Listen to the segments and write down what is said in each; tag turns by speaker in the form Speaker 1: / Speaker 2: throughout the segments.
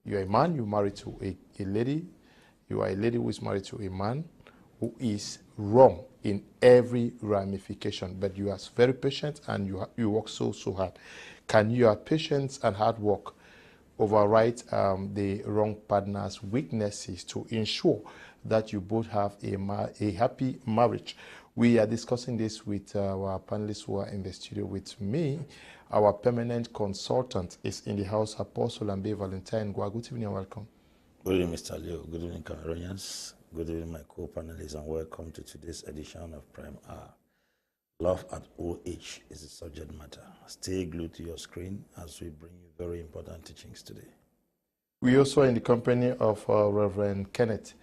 Speaker 1: You're a man, you're married to a lady. You are a lady who is married to a man who is wrong in every ramification, but you are very patient and you work so hard. Can your patience and hard work override the wrong partner's weaknesses to ensure that you both have a happy marriage? We are discussing this with our panelists who are in the studio with me. Our permanent consultant is in the house, Apostle Ambe, Valentine, Ngwa. Good evening and welcome.
Speaker 2: Good evening, Mr. Leo. Good evening, Cameroonians. Good evening, my co-panelists, and welcome to today's edition of Prime Hour. Love at old age is the subject matter. Stay glued to your screen as we bring you very important teachings today.
Speaker 1: We also are in the company of Reverend Kenneth,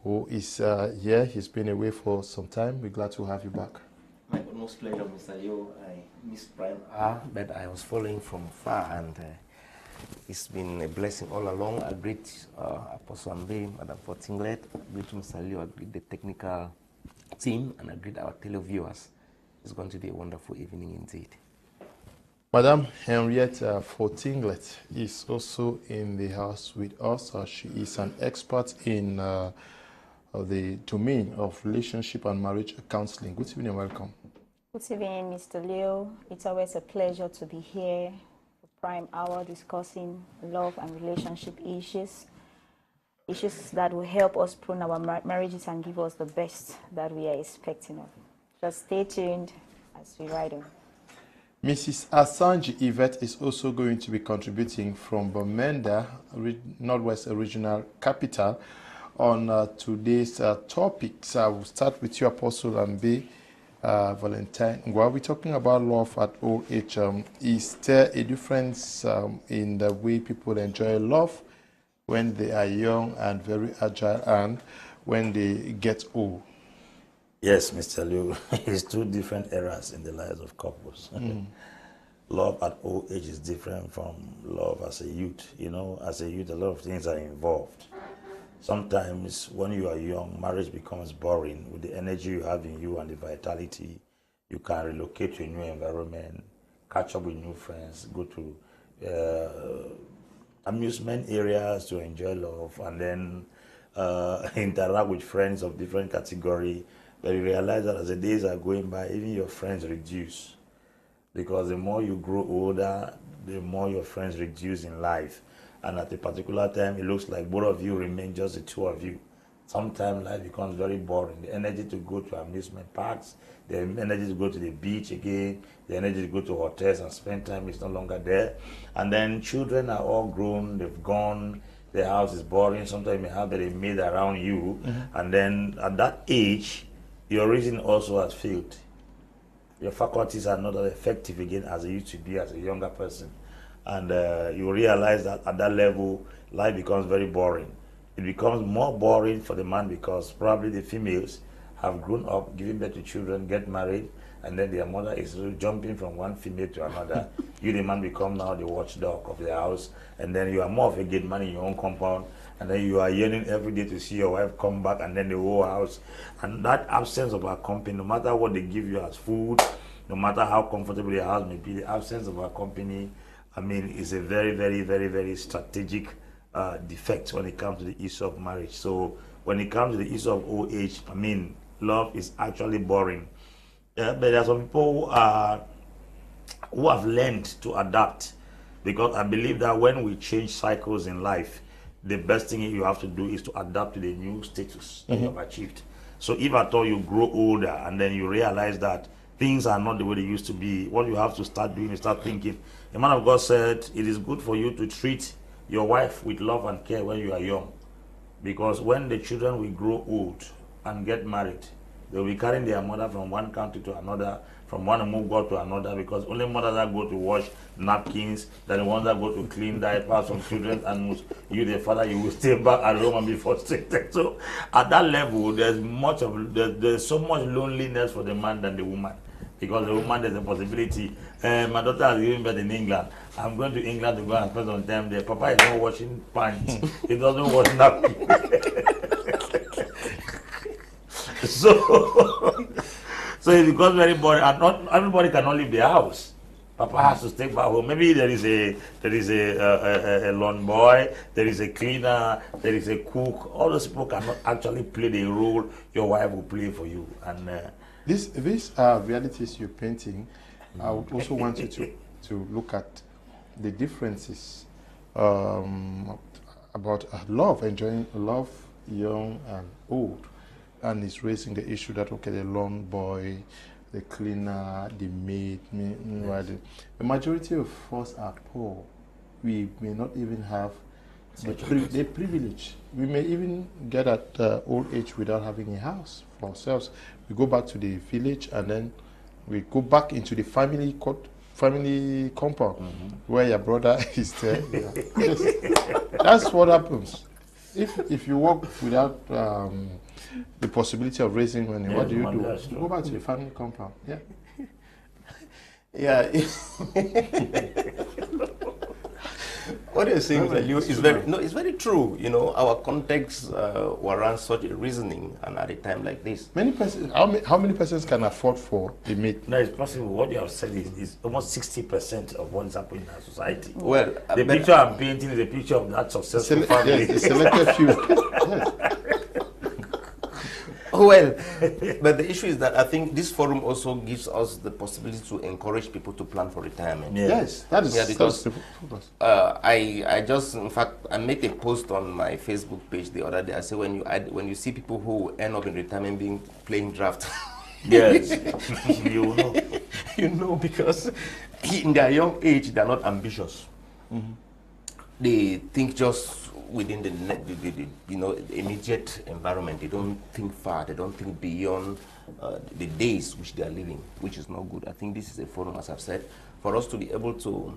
Speaker 1: who is here. He's been away for some time. We're glad to have you back.
Speaker 3: My utmost pleasure, Mr. Leo. I missed Prime Hour, but I was following from far, and it's been a blessing all along. I greet Apostle Ambe, Madam Fortinglet, I greet Mr. Leo, I greet the technical team, and I greet our televiewers. It's going to be a wonderful evening indeed.
Speaker 1: Madam Herietta Fortinglet is also in the house with us. She is an expert in the domain of relationship and marriage counseling. Good evening and welcome.
Speaker 4: Good evening, Mr. Leo. It's always a pleasure to be here for Prime Hour discussing love and relationship issues that will help us prune our marriages and give us the best that we are expecting of. Just stay tuned as we ride on.
Speaker 1: Mrs. Asanji Yvette is also going to be contributing from Bamenda, Northwest Regional Capital, on today's topics. I will start with you, Apostle Ambe, Valentine. While we're talking about love at old age, is there a difference in the way people enjoy love when they are young and very agile and when they get old?
Speaker 2: Yes, Mr. Liu, it's two different eras in the lives of couples. Love at old age is different from love as a youth. You know, as a youth, a lot of things are involved. Sometimes when you are young, marriage becomes boring. With the energy you have in you and the vitality, you can relocate to a new environment, catch up with new friends, go to amusement areas to enjoy love, and then interact with friends of different category. But you realize that as the days are going by, even your friends reduce. Because the more you grow older, the more your friends reduce in life. And at a particular time, it looks like both of you remain just the two of you. Sometimes life becomes very boring. The energy to go to amusement parks, the energy to go to the beach again, the energy to go to hotels and spend time is no longer there. And then children are all grown, they've gone, the house is boring. Sometimes you may have a maid around you. And then at that age, your reason also has failed. Your faculties are not as effective again as they used to be as a younger person. And you realize that at that level, life becomes very boring. It becomes more boring for the man because probably the females have grown up, giving birth to children, get married, and then their mother is jumping from one female to another. You, the man, become now the watchdog of the house, and then you are more of a gate man in your own compound, and then you are yearning every day to see your wife come back, and then the whole house. And that absence of her company, no matter what they give you as food, no matter how comfortable the house may be, the absence of her company, I mean, is a very, very, very, very strategic defect when it comes to the issue of marriage. So when it comes to the issue of old age, I mean, love is actually boring. But there are some people who have learned to adapt, because I believe that when we change cycles in life, the best thing you have to do is to adapt to the new status that you have achieved. So if at all you grow older and then you realize that things are not the way they used to be, what you have to start doing is start thinking. The man of God said it is good for you to treat your wife with love and care when you are young, because when the children will grow old and get married, they will be carrying their mother from one country to another, from one God to another, because only mothers that go to wash napkins, then the ones that go to clean diapers from children, and you, the father, you will stay back at home and be frustrated. So at that level, there's so much loneliness for the man than the woman. Because the woman, there's a possibility. My daughter has given birth in England. I'm going to England to go and spend some time there. Papa is not washing pants. He doesn't wash napkins. So it becomes very boring. And not everybody cannot leave the house. Papa has to stay back home. Maybe there is a lawn boy, there is a cleaner, there is a cook. All those people cannot actually play the role your wife will play for you. And
Speaker 1: these realities you're painting, I would also want you to look at the differences about love, enjoying love, young and old, and it's raising the issue that okay, the lawn boy, the cleaner, the maid, the majority of us are poor. We may not even have the privilege. We may even get at old age without having a house for ourselves. We go back to the village and then we go back into the family compound where your brother is there. Yes. That's what happens. If you work without the possibility of raising money, what do? You go back to the family compound. Yeah.
Speaker 3: Yeah. What you're saying is very true. You know, our context warrants such a reasoning, and at a time like this,
Speaker 1: many persons. How many persons can afford for a maid?
Speaker 2: No, it's possible. What you have said is almost 60% of what is happening in our society.
Speaker 3: Well,
Speaker 2: the picture I'm painting is a picture of that successful family.
Speaker 1: Yes, a selected few. Yes.
Speaker 3: Well, but the issue is that I think this forum also gives us the possibility to encourage people to plan for retirement.
Speaker 1: Yes, that is
Speaker 3: because I just, in fact, I made a post on my Facebook page the other day. I said when you see people who end up in retirement playing draft.
Speaker 2: Yes, you know.
Speaker 3: You know, because in their young age they are not ambitious. They think just within the immediate environment. They don't think far. They don't think beyond the days which they are living, which is not good. I think this is a forum, as I've said, for us to be able to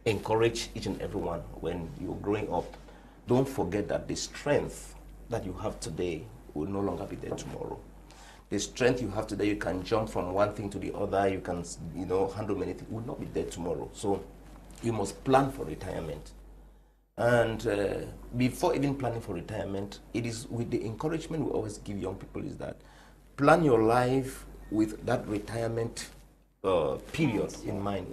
Speaker 3: encourage each and everyone when you're growing up. Don't forget that the strength that you have today will no longer be there tomorrow. The strength you have today, you can jump from one thing to the other. You can, handle many things. Will not be there tomorrow. So you must plan for retirement. And before even planning for retirement, it is with the encouragement we always give young people is that plan your life with that retirement period in mind.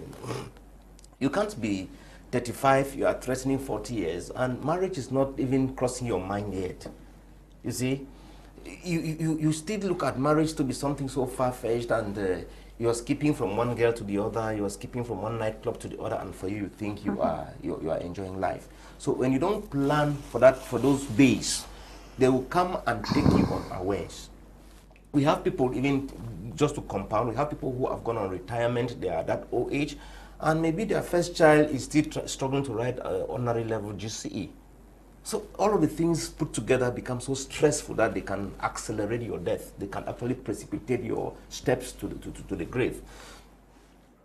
Speaker 3: You can't be 35, you are threatening 40 years, and marriage is not even crossing your mind yet. You see, you still look at marriage to be something so far-fetched, and you are skipping from one girl to the other, you are skipping from one nightclub to the other, and for you think you are enjoying life. So when you don't plan for that, for those days, they will come and take you unawares. We have people, even just to compound, we have people who have gone on retirement, they are that old age, and maybe their first child is still struggling to write ordinary level GCE. So all of the things put together become so stressful that they can accelerate your death. They can actually precipitate your steps to the grave.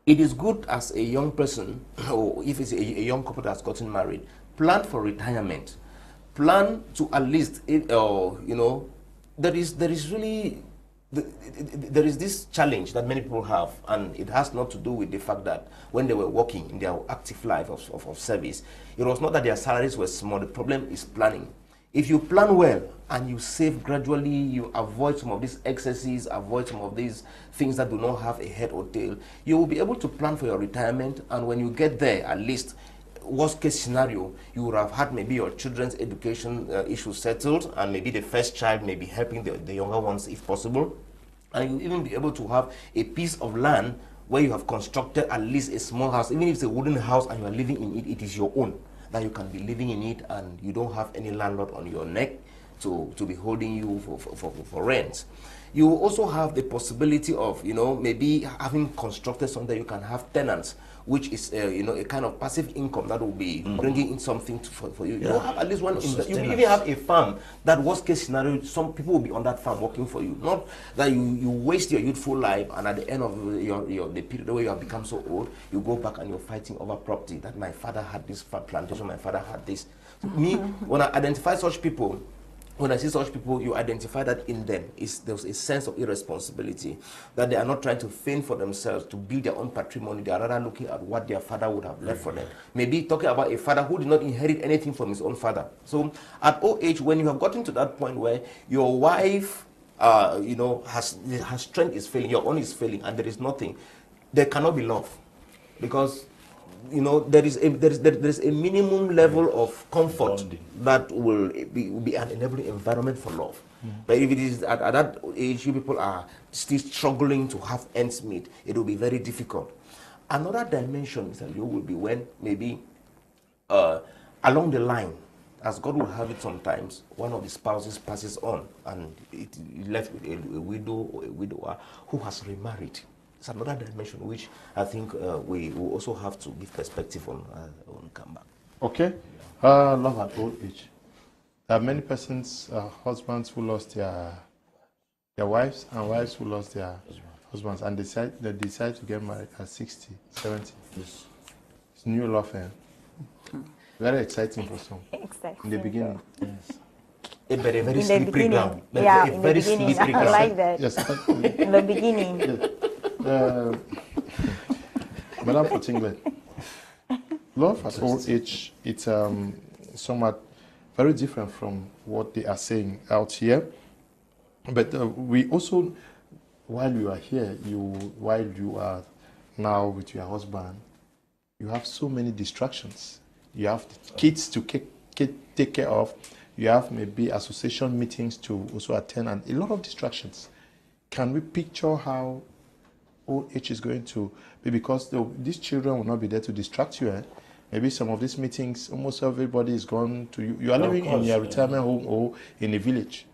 Speaker 3: It is good as a young person, or if it's a young couple that's gotten married, plan for retirement. Plan to at least, there is this challenge that many people have, and it has not to do with the fact that when they were working in their active life of service, it was not that their salaries were small. The problem is planning. If you plan well and you save gradually, you avoid some of these excesses, avoid some of these things that do not have a head or tail, you will be able to plan for your retirement, and when you get there, at least, worst case scenario, you would have had maybe your children's education issues settled, and maybe the first child may be helping the younger ones if possible, and you'll even be able to have a piece of land where you have constructed at least a small house. Even if it's a wooden house and you are living in it, it is your own, that you can be living in it, and you don't have any landlord on your neck to be holding you for rent. You will also have the possibility of, maybe having constructed something you can have tenants, which is, a kind of passive income that will be bringing in something for you. Yeah. You have at least one, you even have a farm that worst case scenario, some people will be on that farm working for you. Not that you waste your youthful life, and at the end of the period where you have become so old, you go back and you're fighting over property, that my father had this plantation, my father had this. So me, when I identify such people, when I see such people, you identify that in them there's a sense of irresponsibility, that they are not trying to fend for themselves, to build their own patrimony. They are rather looking at what their father would have left for them. Maybe talking about a father who did not inherit anything from his own father. So at old age, when you have gotten to that point where your wife, her strength is failing, your own is failing, and there is nothing, there cannot be love. because you know there is a minimum level of comfort that will be an enabling environment for love. But if it is at that age, you people are still struggling to have ends meet, it will be very difficult. Another dimension, Mr. Liu, will be when maybe along the line, as God will have it sometimes, one of the spouses passes on and it left with a widow or a widower who has remarried. It's another dimension which I think we will also have to give perspective on when we come back.
Speaker 1: Okay. Love at old age. There are many persons, husbands who lost their wives and wives who lost their husbands and they decide to get married at 60, 70.
Speaker 2: Yes.
Speaker 1: It's new love. Very exciting for some. In the beginning.
Speaker 2: Yes.
Speaker 3: A very slippery ground.
Speaker 4: Yeah,
Speaker 3: a
Speaker 4: in
Speaker 3: very
Speaker 4: the beginning.
Speaker 3: slippery
Speaker 4: I
Speaker 3: ground.
Speaker 4: like that.
Speaker 1: Yes.
Speaker 4: In the beginning.
Speaker 1: Madam Fortinglet, love at old age, it's somewhat very different from what they are saying out here. But we also, while you are here, while you are now with your husband, you have so many distractions. You have kids to take care of. You have maybe association meetings to also attend, and a lot of distractions. Can we picture how old age is going to be? Because these children will not be there to distract you. Maybe some of these meetings, almost everybody is gone to you. You are living in your retirement home or in a village.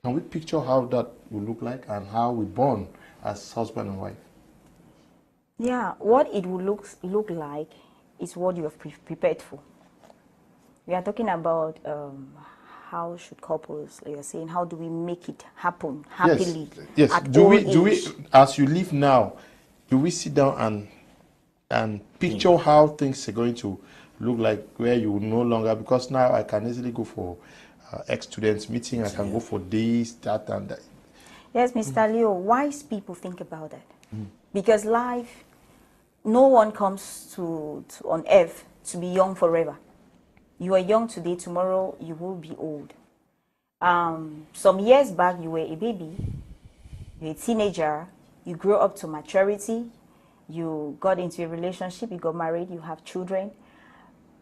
Speaker 1: Can we picture how that will look like and how we bond as husband and wife?
Speaker 4: Yeah, what it will look like is what you have prepared for. We are talking about how should couples, like you're saying, how do we make it happen happily?
Speaker 1: Yes.
Speaker 4: At
Speaker 1: Do
Speaker 4: old
Speaker 1: we,
Speaker 4: age?
Speaker 1: as you live now, do we sit down and picture how things are going to look like, where you will no longer, because now I can easily go for ex-students meeting, I can go for this, that, and that.
Speaker 4: Yes, Mr. Leo, wise people think about that. Because life, no one comes on earth to be young forever. You are young today, tomorrow you will be old. Some years back, you were a baby, you were a teenager, you grew up to maturity, you got into a relationship, you got married, you have children.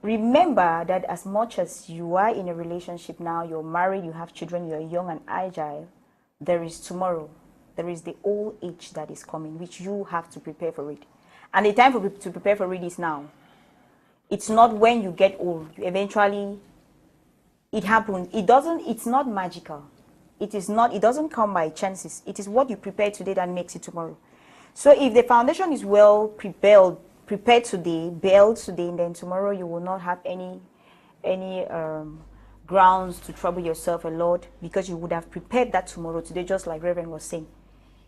Speaker 4: Remember that as much as you are in a relationship now, you're married, you have children, you're young and agile, there is tomorrow. There is the old age that is coming, which you have to prepare for it. And the time to prepare for it is now. It's not when you get old. Eventually, it happens. It's not magical. It doesn't come by chances. It is what you prepare today that makes it tomorrow. So if the foundation is well prepared today, built today, and then tomorrow you will not have any grounds to trouble yourself a lot, because you would have prepared that tomorrow today, just like Reverend was saying.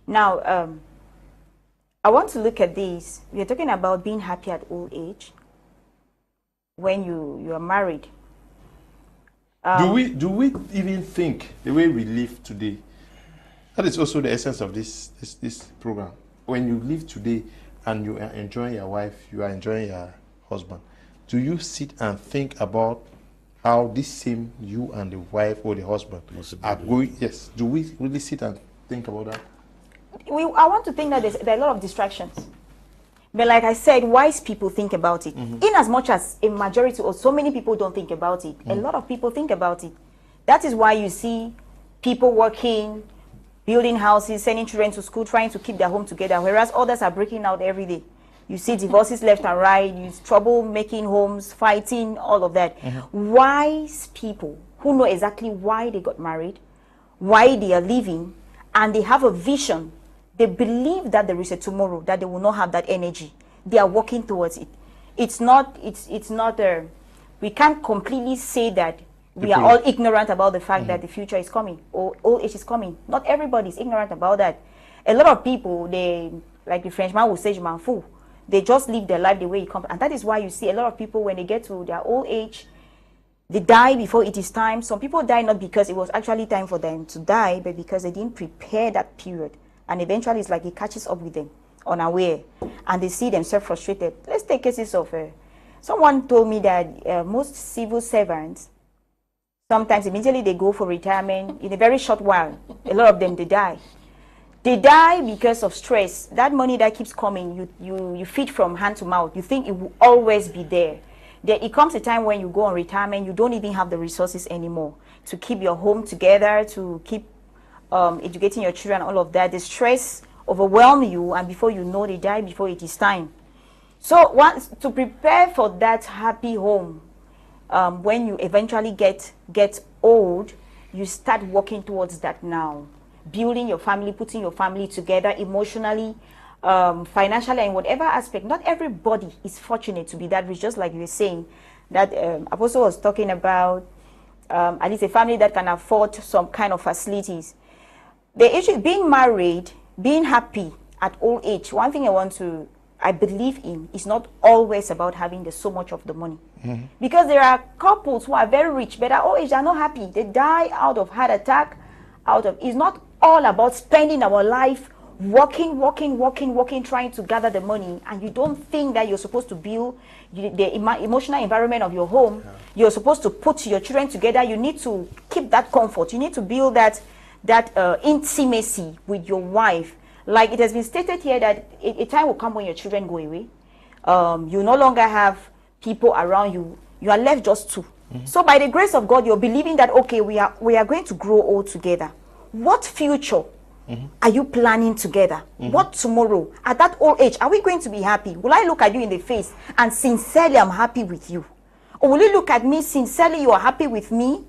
Speaker 4: Now, I want to look at this. We are talking about being happy at old age when you are married.
Speaker 1: Do we even think the way we live today? That is also the essence of this program. When you live today and you are enjoying your wife, you are enjoying your husband, do you sit and think about how this same you and the wife or the husband are going? Yes. Do we really sit and think about that?
Speaker 4: I want to think that there are a lot of distractions. But like I said, wise people think about it. In as much as a majority or so many people don't think about it, a lot of people think about it. That is why you see people working, building houses, sending children to school, trying to keep their home together, whereas others are breaking out every day. You see divorces left and right, you trouble making homes, fighting, all of that. Wise people who know exactly why they got married, why they are living, and they have a vision. They believe that there is a tomorrow, that they will not have that energy. They are working towards it. It's not, we can't completely say that we are all ignorant about the fact that the future is coming or old age is coming. Not everybody is ignorant about that. A lot of people, like the Frenchman would say, "Je m'en fous." They just live their life the way it comes. And that is why you see a lot of people, when they get to their old age, they die before it is time. Some people die not because it was actually time for them to die, but because they didn't prepare that period. And eventually it's like it catches up with them unaware, and they see themselves frustrated. Let's take cases of someone told me that most civil servants, sometimes immediately they go for retirement, in a very short while, a lot of them, they die. They die because of stress. That money that keeps coming, you feed from hand to mouth. You think it will always be there. It comes a time when you go on retirement, you don't even have the resources anymore to keep your home together, to keep educating your children, all of that. The stress overwhelm you, and before you know, they die before it is time. So to prepare for that happy home, when you eventually get old, you start working towards that now. Building your family, putting your family together emotionally, financially, in whatever aspect. Not everybody is fortunate to be that rich, just like you were saying. That Apostle was talking about, at least a family that can afford some kind of facilities. The issue is being married, being happy at old age. One thing I believe in is not always about having so much of the money. Mm-hmm. Because there are couples who are very rich, but at old age, they are not happy. They die out of heart attack, it's not all about spending our life working, trying to gather the money, and you don't think that you're supposed to build the emotional environment of your home. Yeah. You're supposed to put your children together. You need to keep that comfort. You need to build that intimacy with your wife. Like it has been stated here that a time will come when your children go away. You no longer have people around you. You are left just two. Mm-hmm. So by the grace of God, you're believing that, okay, we are going to grow old together. What future are you planning together? What tomorrow? At that old age, are we going to be happy? Will I look at you in the face and sincerely I'm happy with you? Or will you look at me sincerely you are happy with me?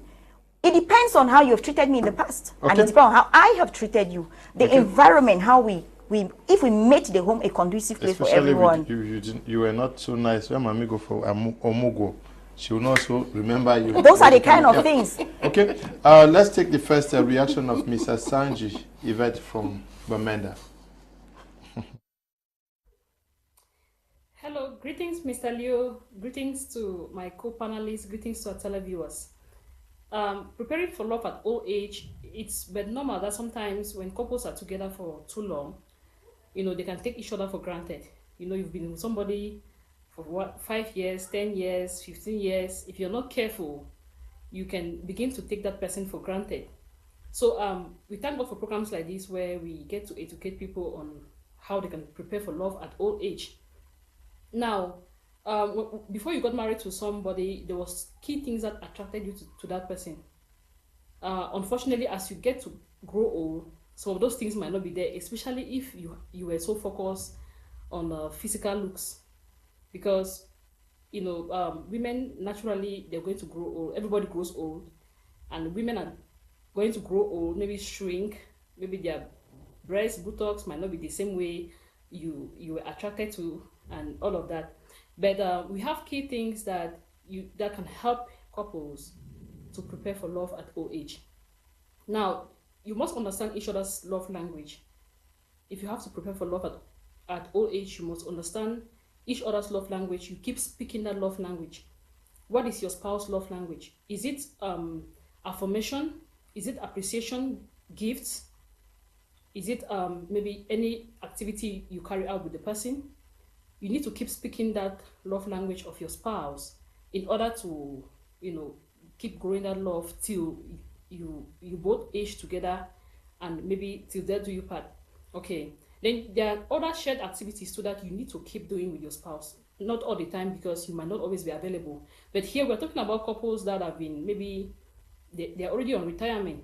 Speaker 4: It depends on how you have treated me in the past. Okay. And it depends on how I have treated you. The environment, how if we make the home a conducive place for everyone.
Speaker 1: You were not so nice. When mommy go for Omugo, she will also remember you.
Speaker 4: Those are the kind of things.
Speaker 1: Okay, let's take the first reaction of Mrs. Asanji Yvette from Bamenda.
Speaker 5: Hello, greetings, Mr. Leo. Greetings to my co-panelists. Greetings to our televiewers. Preparing for love at old age, it's but normal that sometimes when couples are together for too long, they can take each other for granted. You've been with somebody for 5 years, 10 years, 15 years. If you're not careful, you can begin to take that person for granted. So we thank God for programs like this where we get to educate people on how they can prepare for love at old age. Now, before you got married to somebody, there was key things that attracted you to that person. Unfortunately, as you get to grow old, some of those things might not be there, especially if you were so focused on physical looks. Because, women naturally, they're going to grow old. Everybody grows old. And women are going to grow old, maybe shrink, maybe their breast, buttocks might not be the same way you were attracted to, and all of that. But we have key things that can help couples to prepare for love at old age. Now, you must understand each other's love language. If you have to prepare for love at old age, you must understand each other's love language. You keep speaking that love language. What is your spouse's love language? Is it affirmation? Is it appreciation, gifts? Is it maybe any activity you carry out with the person? You need to keep speaking that love language of your spouse in order to, keep growing that love till you both age together and maybe till death do you part. Okay. Then there are other shared activities so that you need to keep doing with your spouse. Not all the time because you might not always be available. But here we're talking about couples that have been maybe they're already on retirement.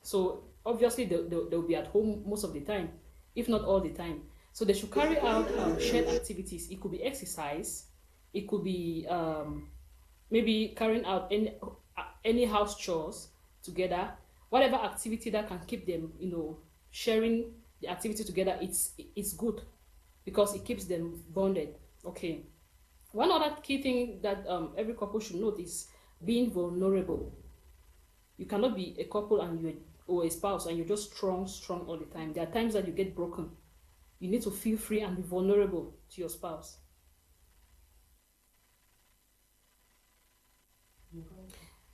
Speaker 5: So obviously they'll be at home most of the time, if not all the time. So they should carry out shared activities. It could be exercise. It could be maybe carrying out any house chores together. Whatever activity that can keep them, sharing the activity together, it's good because it keeps them bonded. Okay. One other key thing that every couple should note is being vulnerable. You cannot be a couple or a spouse and you're just strong all the time. There are times that you get broken. You need to feel free and be vulnerable to your spouse.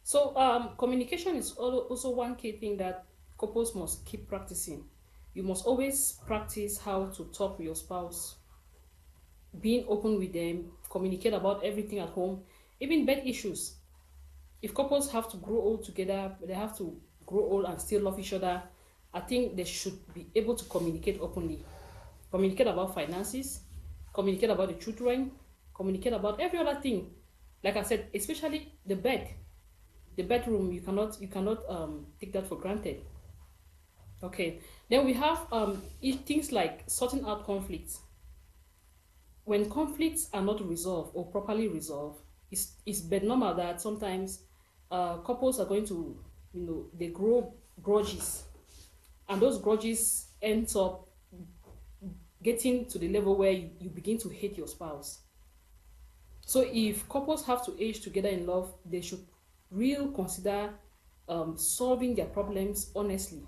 Speaker 5: So communication is also one key thing that couples must keep practicing. You must always practice how to talk with your spouse, being open with them, communicate about everything at home, even bed issues. If couples have to grow old together, they have to grow old and still love each other I think they should be able to communicate openly. Communicate about finances, communicate about the children, communicate about every other thing. Like I said, especially the bed. The bedroom, you cannot take that for granted. Okay. Then we have things like sorting out conflicts. When conflicts are not resolved or properly resolved, it's bad normal that sometimes couples are going to, they grow grudges, and those grudges ends up getting to the level where you begin to hate your spouse. So if couples have to age together in love, they should really consider solving their problems honestly.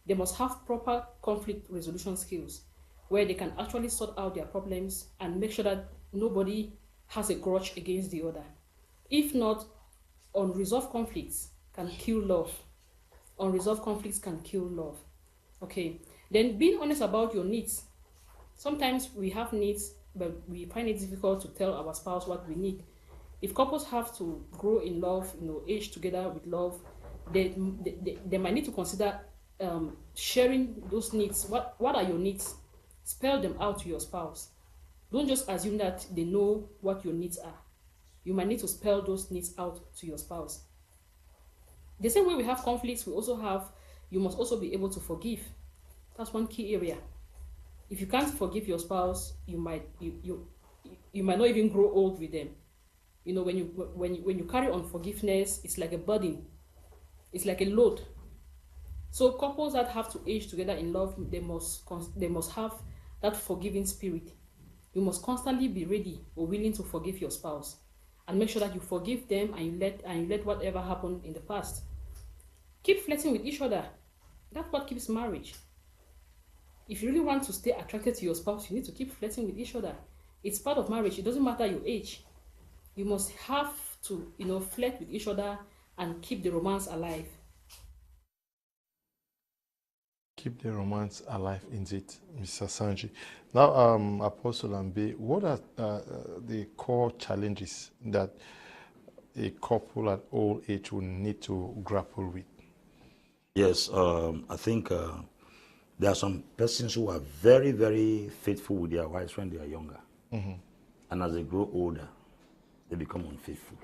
Speaker 5: They must have proper conflict resolution skills where they can actually sort out their problems and make sure that nobody has a grudge against the other. If not, unresolved conflicts can kill love. Unresolved conflicts can kill love. Okay. Then being honest about your needs. Sometimes we have needs, but we find it difficult to tell our spouse what we need. If couples have to grow in love, age together with love, they might need to consider sharing those needs. What are your needs? Spell them out to your spouse. Don't just assume that they know what your needs are. You might need to spell those needs out to your spouse. The same way we have conflicts, you must also be able to forgive. That's one key area. If you can't forgive your spouse, you might not even grow old with them. When you carry unforgiveness, it's like a burden. It's like a load. So couples that have to age together in love, they must have that forgiving spirit. You must constantly be ready or willing to forgive your spouse, and make sure that you forgive them and you let whatever happened in the past. Keep flirting with each other. That's what keeps marriage. If you really want to stay attracted to your spouse, you need to keep flirting with each other. It's part of marriage. It doesn't matter your age. You must have to, flirt with each other and keep the romance alive.
Speaker 1: Keep the romance alive, indeed, Mr. Asanji. Now, Apostle Ambe, what are the core challenges that a couple at old age will need to grapple with?
Speaker 2: Yes, I think there are some persons who are very, very faithful with their wives when they are younger. Mm-hmm. And as they grow older, they become unfaithful.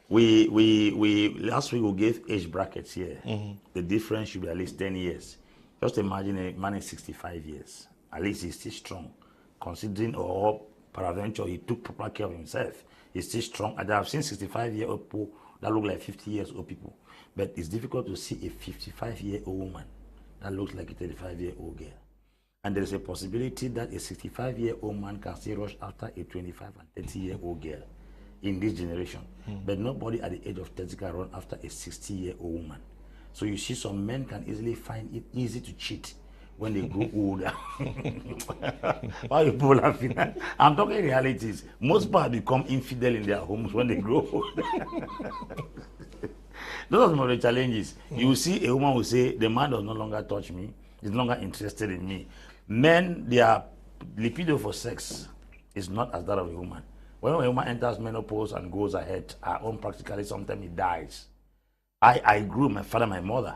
Speaker 2: We last week we gave age brackets here. Mm-hmm. The difference should be at least 10 years. Just imagine a man is 65 years. At least he's still strong. Considering or peradventure he took proper care of himself. He's still strong. And I've seen 65-year-old people that look like 50 years old people. But it's difficult to see a 55-year-old woman that looks like a 35-year-old girl. And there's a possibility that a 65-year-old man can still rush after a 25 and 30-year-old girl in this generation. But nobody at the age of 30 can run after a 60-year-old woman. So you see some men can easily find it easy to cheat when they grow older. Why are you people laughing? I'm talking realities. Most people become infidel in their homes when they grow older. Those are some of the challenges. You will see a woman will say, the man does no longer touch me. He's no longer interested in me. Men, their libido for sex is not as that of a woman. When a woman enters menopause and goes ahead, her own practically sometimes it dies. I grew my father, my mother.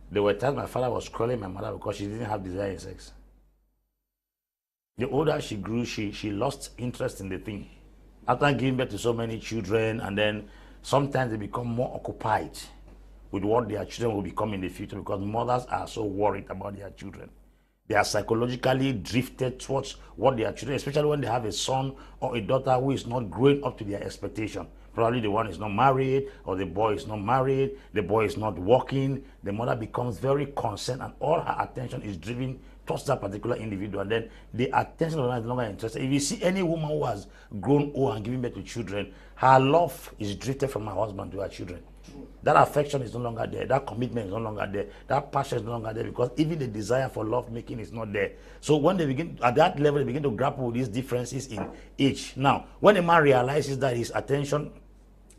Speaker 2: There were times my father was calling my mother because she didn't have desire in sex. The older she grew, she lost interest in the thing. After giving birth to so many children, and then sometimes they become more occupied with what their children will become in the future because mothers are so worried about their children. They are psychologically drifted towards what their children, especially when they have a son or a daughter who is not growing up to their expectation. Probably the one is not married, or the boy is not married, the boy is not working. The mother becomes very concerned and all her attention is driven towards that particular individual. And then the attention of the man is no longer interested. If you see any woman who has grown old and given birth to children, her love is drifted from her husband to her children. That affection is no longer there. That commitment is no longer there. That passion is no longer there because even the desire for love making is not there. So when they begin, at that level, they begin to grapple with these differences in age. Now, when a man realizes that his attention,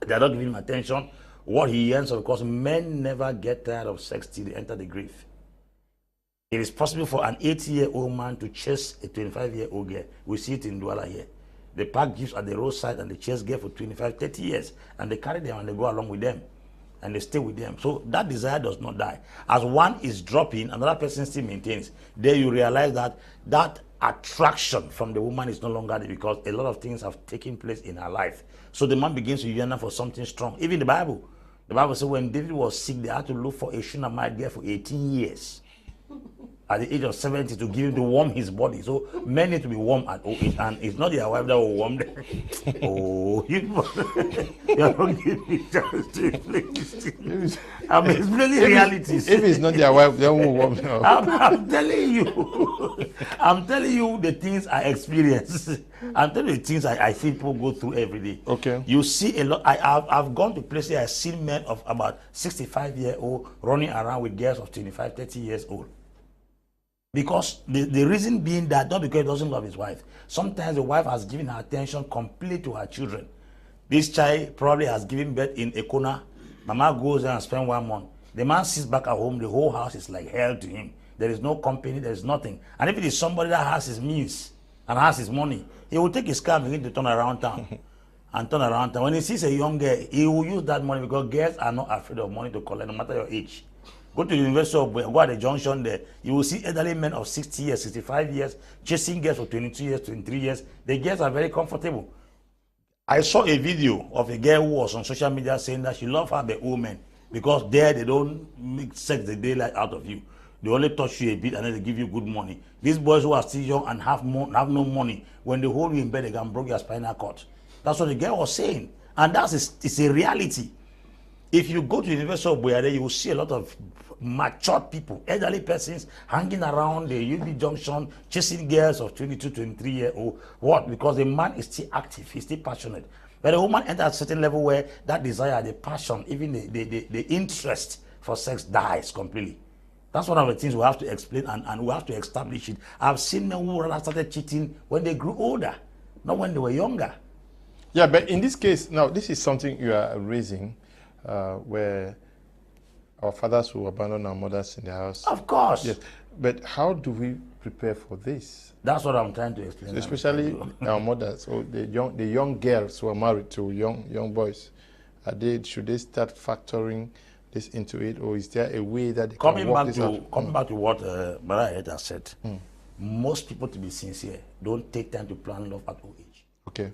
Speaker 2: they are not giving him attention, what he yearns for, because men never get tired of sex till they enter the grave. It is possible for an 80-year-old man to chase a 25-year-old girl. We see it in Douala here. They pack gifts at the roadside and they chase girls for 25, 30 years. And they carry them and they go along with them. and they stay with them. So that desire does not die. As one is dropping, another person still maintains. There you realize that that attraction from the woman is no longer there because a lot of things have taken place in her life. So the man begins to yearn for something strong. Even the Bible says when David was sick, they had to look for a Shunammite girl for 18 years. At the age of 70 to give him to warm his body. So men need to be warm at old age, and it's not their wife that will warm them. Oh, you're not giving me chance to please. I'm explaining realities.
Speaker 1: If it's not their wife, they won't warm them.
Speaker 2: I'm telling you. I'm telling you the things I experience. I'm telling you the things I see people go through every day.
Speaker 1: Okay.
Speaker 2: You see a lot. I've gone to places, I've seen men of about 65-year-old running around with girls of 25, 30 years old. Because the reason being that not because he doesn't love his wife. Sometimes the wife has given her attention completely to her children. This child probably has given birth in a corner. Mama goes there and spends 1 month. The man sits back at home. The whole house is like hell to him. There is no company. There is nothing. And if it is somebody that has his means and has his money, he will take his car and begin to turn around town. And turn around town. When he sees a young girl, he will use that money because girls are not afraid of money to collect no matter your age. Go to the University of Ambe, go at the junction there. You will see elderly men of 60 years, 65 years, chasing girls for 22 years, 23 years. The girls are very comfortable. I saw a video of a girl who was on social media saying that she loved her the old men because there they don't make sex the daylight out of you. They only touch you a bit and then they give you good money. These boys who are still young and have no money, when they hold you in bed, they can break your spinal cord. That's what the girl was saying. And it's a reality. If you go to the University of Ambe, you will see a lot of matured people, elderly persons hanging around the UB junction, chasing girls of 22, 23-year-old. What? Because the man is still active, he's still passionate. But the woman enters a certain level where that desire, the passion, even the interest for sex dies completely. That's one of the things we have to explain and we have to establish it. I've seen men who started cheating when they grew older, not when they were younger.
Speaker 1: Yeah, but in this case, now this is something you are raising where our fathers will abandon our mothers in the house.
Speaker 2: Of course.
Speaker 1: Yes. But how do we prepare for this?
Speaker 2: That's what I'm trying to explain.
Speaker 1: So especially our mothers, or the young girls who are married to young boys. Should they start factoring this into it, or is there a way that they can work this out?
Speaker 2: Coming back to what Herietta said, most people, to be sincere, don't take time to plan love at old age.
Speaker 1: Okay.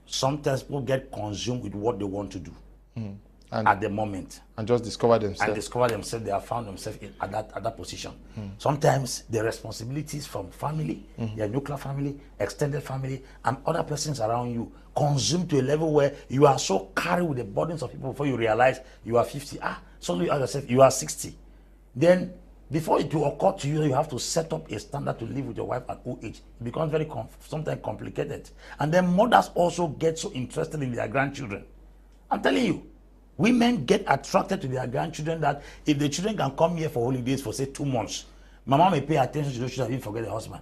Speaker 2: Sometimes people get consumed with what they want to do. At the moment,
Speaker 1: and just discover themselves.
Speaker 2: They have found themselves at that position. Sometimes the responsibilities from family, your nuclear family, extended family, and other persons around you consume to a level where you are so carried with the burdens of people before you realize you are 50. Suddenly you ask yourself you are 60. Then before it will occur to you, you have to set up a standard to live with your wife at old age. It becomes very sometimes complicated. And then mothers also get so interested in their grandchildren. I'm telling you, women get attracted to their grandchildren that if the children can come here for holidays for say 2 months, mama may pay attention to those children and even forget the husband.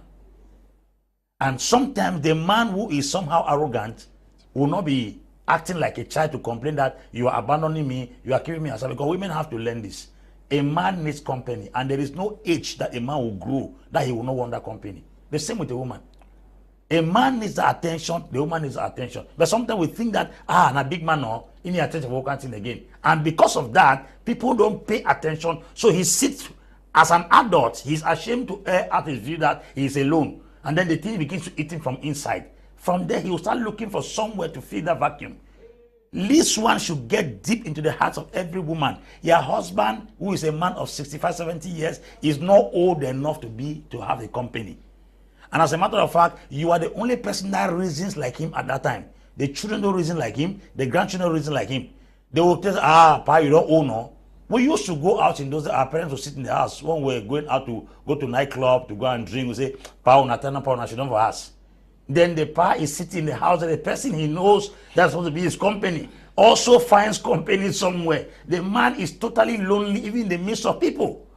Speaker 2: And sometimes the man who is somehow arrogant will not be acting like a child to complain that you are abandoning me, you are keeping me aside, because women have to learn this. A man needs company, and there is no age that a man will grow that he will not want that company. The same with a woman. A man needs the attention, the woman needs the attention. But sometimes we think that, and a big man, no, he needs attention for one thing again. And because of that, people don't pay attention. So he sits as an adult, he's ashamed to air out his view that he is alone. And then the thing begins to eat him from inside. From there, he will start looking for somewhere to fill that vacuum. This one should get deep into the hearts of every woman. Your husband, who is a man of 65, 70 years, is not old enough to have a company. And as a matter of fact, you are the only person that reasons like him at that time. The children don't reason like him. The grandchildren don't reason like him. They will tell us, Pa, you don't own, no. We used to go out in those days. Our parents would sit in the house when we were going out to go to nightclub, to go and drink. We say, Pa, unatana, Pa, unashidon for us. Then the Pa is sitting in the house, and the person he knows that's supposed to be his company also finds company somewhere. The man is totally lonely, even in the midst of people.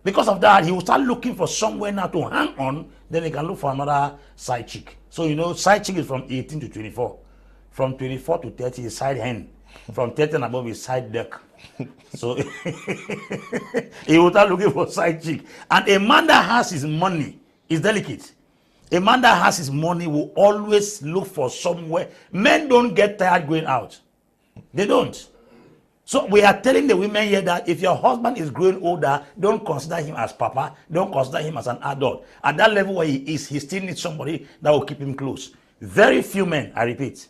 Speaker 2: Because of that, he will start looking for somewhere now to hang on. Then he can look for another side chick. So, you know, side chick is from 18 to 24. From 24 to 30 is side hen. From 30 and above is side duck. So, he will start looking for side chick. And a man that has his money is delicate. A man that has his money will always look for somewhere. Men don't get tired going out. They don't. So we are telling the women here that if your husband is growing older, don't consider him as papa, don't consider him as an adult. At that level where he is, he still needs somebody that will keep him close. Very few men, I repeat,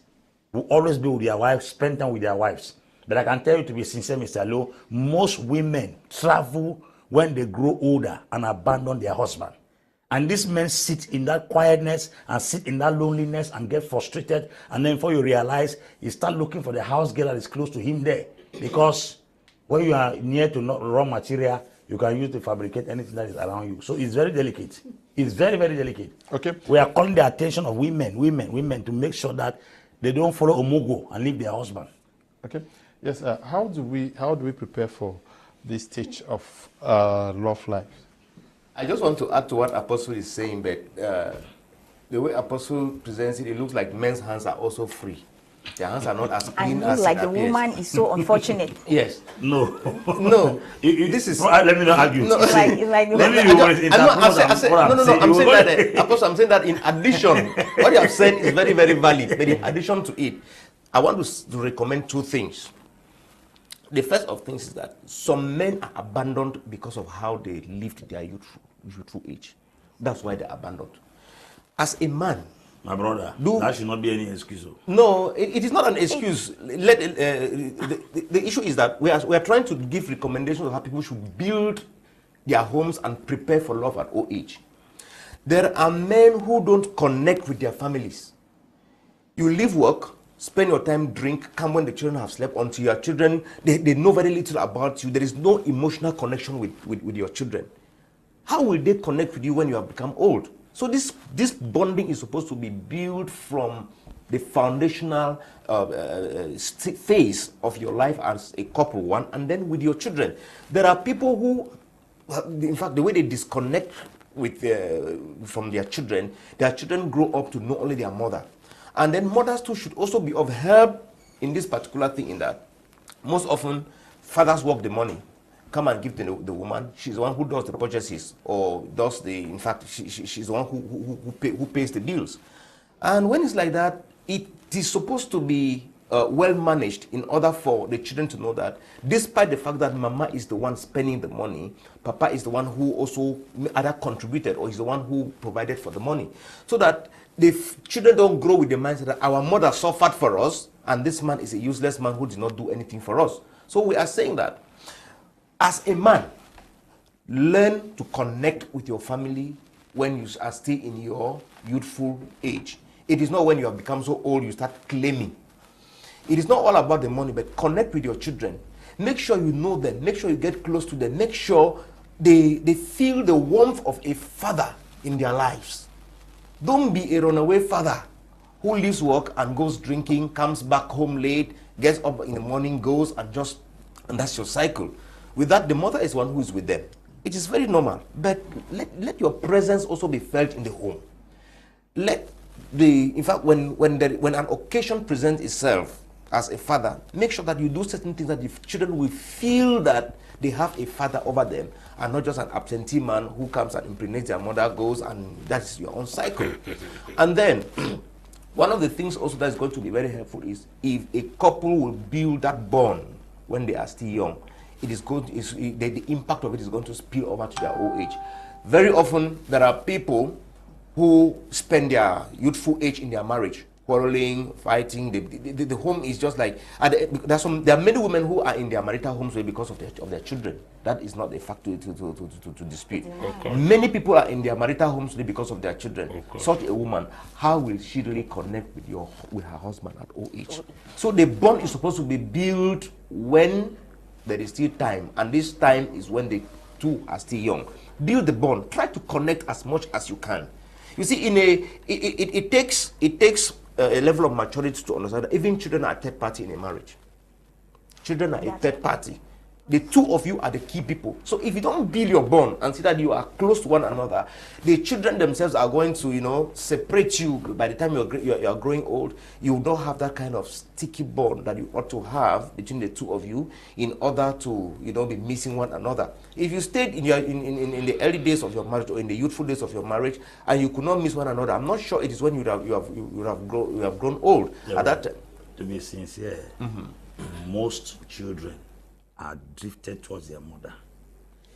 Speaker 2: will always be with their wives, spend time with their wives. But I can tell you, to be sincere, Mr. Low, most women travel when they grow older and abandon their husband. And these men sit in that quietness and sit in that loneliness and get frustrated. And then before you realize, you start looking for the house girl that is close to him there. Because when you are near to raw material, you can use to fabricate anything that is around you. So it's very delicate. It's very, very delicate. Okay. We are calling the attention of women to make sure that they don't follow Omogo and leave their husband.
Speaker 1: Okay. Yes. How do we prepare for this stage of love life?
Speaker 3: I just want to add to what Apostle is saying, but the way Apostle presents it, it looks like men's hands are also free. Their hands are not as clean as
Speaker 4: like the woman is so unfortunate.
Speaker 3: Yes.
Speaker 2: No.
Speaker 3: No. This is.
Speaker 2: Let me not argue.
Speaker 3: No,
Speaker 4: it's like the
Speaker 2: Let me
Speaker 3: I'm saying that. Apostle, I'm saying that in addition, what you have said is very, very valid. But in addition to it, I want to recommend two things. The first of things is that some men are abandoned because of how they lived their youthful age. That's why they're abandoned. As a man,
Speaker 2: my brother, that should not be any excuse.
Speaker 3: No, it is not an excuse. The issue is that we are trying to give recommendations of how people should build their homes and prepare for love at old age. There are men who don't connect with their families. You leave work, spend your time, drink, come when the children have slept, until your children, they know very little about you. There is no emotional connection with your children. How will they connect with you when you have become old? So this bonding is supposed to be built from the foundational phase of your life as a couple one, and then with your children. There are people who, in fact, the way they disconnect from their children grow up to know only their mother. And then mothers too should also be of help in this particular thing, in that most often fathers work the money, come and give to the woman. She's the one who does the purchases, or does in fact, she's the one who pays the bills. And when it's like that, it is supposed to be well managed in order for the children to know that despite the fact that mama is the one spending the money, papa is the one who also either contributed or is the one who provided for the money. So that the children don't grow with the mindset that our mother suffered for us and this man is a useless man who did not do anything for us. So we are saying that as a man, learn to connect with your family when you are still in your youthful age. It is not when you have become so old you start claiming. It is not all about the money, but connect with your children. Make sure you know them. Make sure you get close to them. Make sure they feel the warmth of a father in their lives. Don't be a runaway father who leaves work and goes drinking, comes back home late, gets up in the morning, goes and that's your cycle. With that, the mother is one who is with them. It is very normal. But let your presence also be felt in the home. In fact, when an occasion presents itself as a father, make sure that you do certain things that the children will feel that they have a father over them and not just an absentee man who comes and impregnates their mother, goes, and that's your own cycle. And then, one of the things also that is going to be very helpful is if a couple will build that bond when they are still young, the impact of it is going to spill over to their old age. Very often, there are people who spend their youthful age in their marriage, quarreling, fighting. The home is just like, there are many women who are in their marital homes because of their children. That is not a fact to dispute. Okay. Many people are in their marital homes because of their children. Okay. Such a woman, how will she really connect with her husband at old age? So the bond is supposed to be built when there is still time, and this time is when the two are still young. Build the bond. Try to connect as much as you can. You see, it takes a level of maturity to understand that even children are a third party in a marriage. Children are a third party. The two of you are the key people. So if you don't build your bond and see that you are close to one another, the children themselves are going to, separate you. By the time you are growing old, you will not have that kind of sticky bond that you ought to have between the two of you in order to, be missing one another. If you stayed in the early days of your marriage or in the youthful days of your marriage and you could not miss one another, I'm not sure it is when you have grown old. Yeah, at that time.
Speaker 2: To be sincere, most children are drifted towards their mother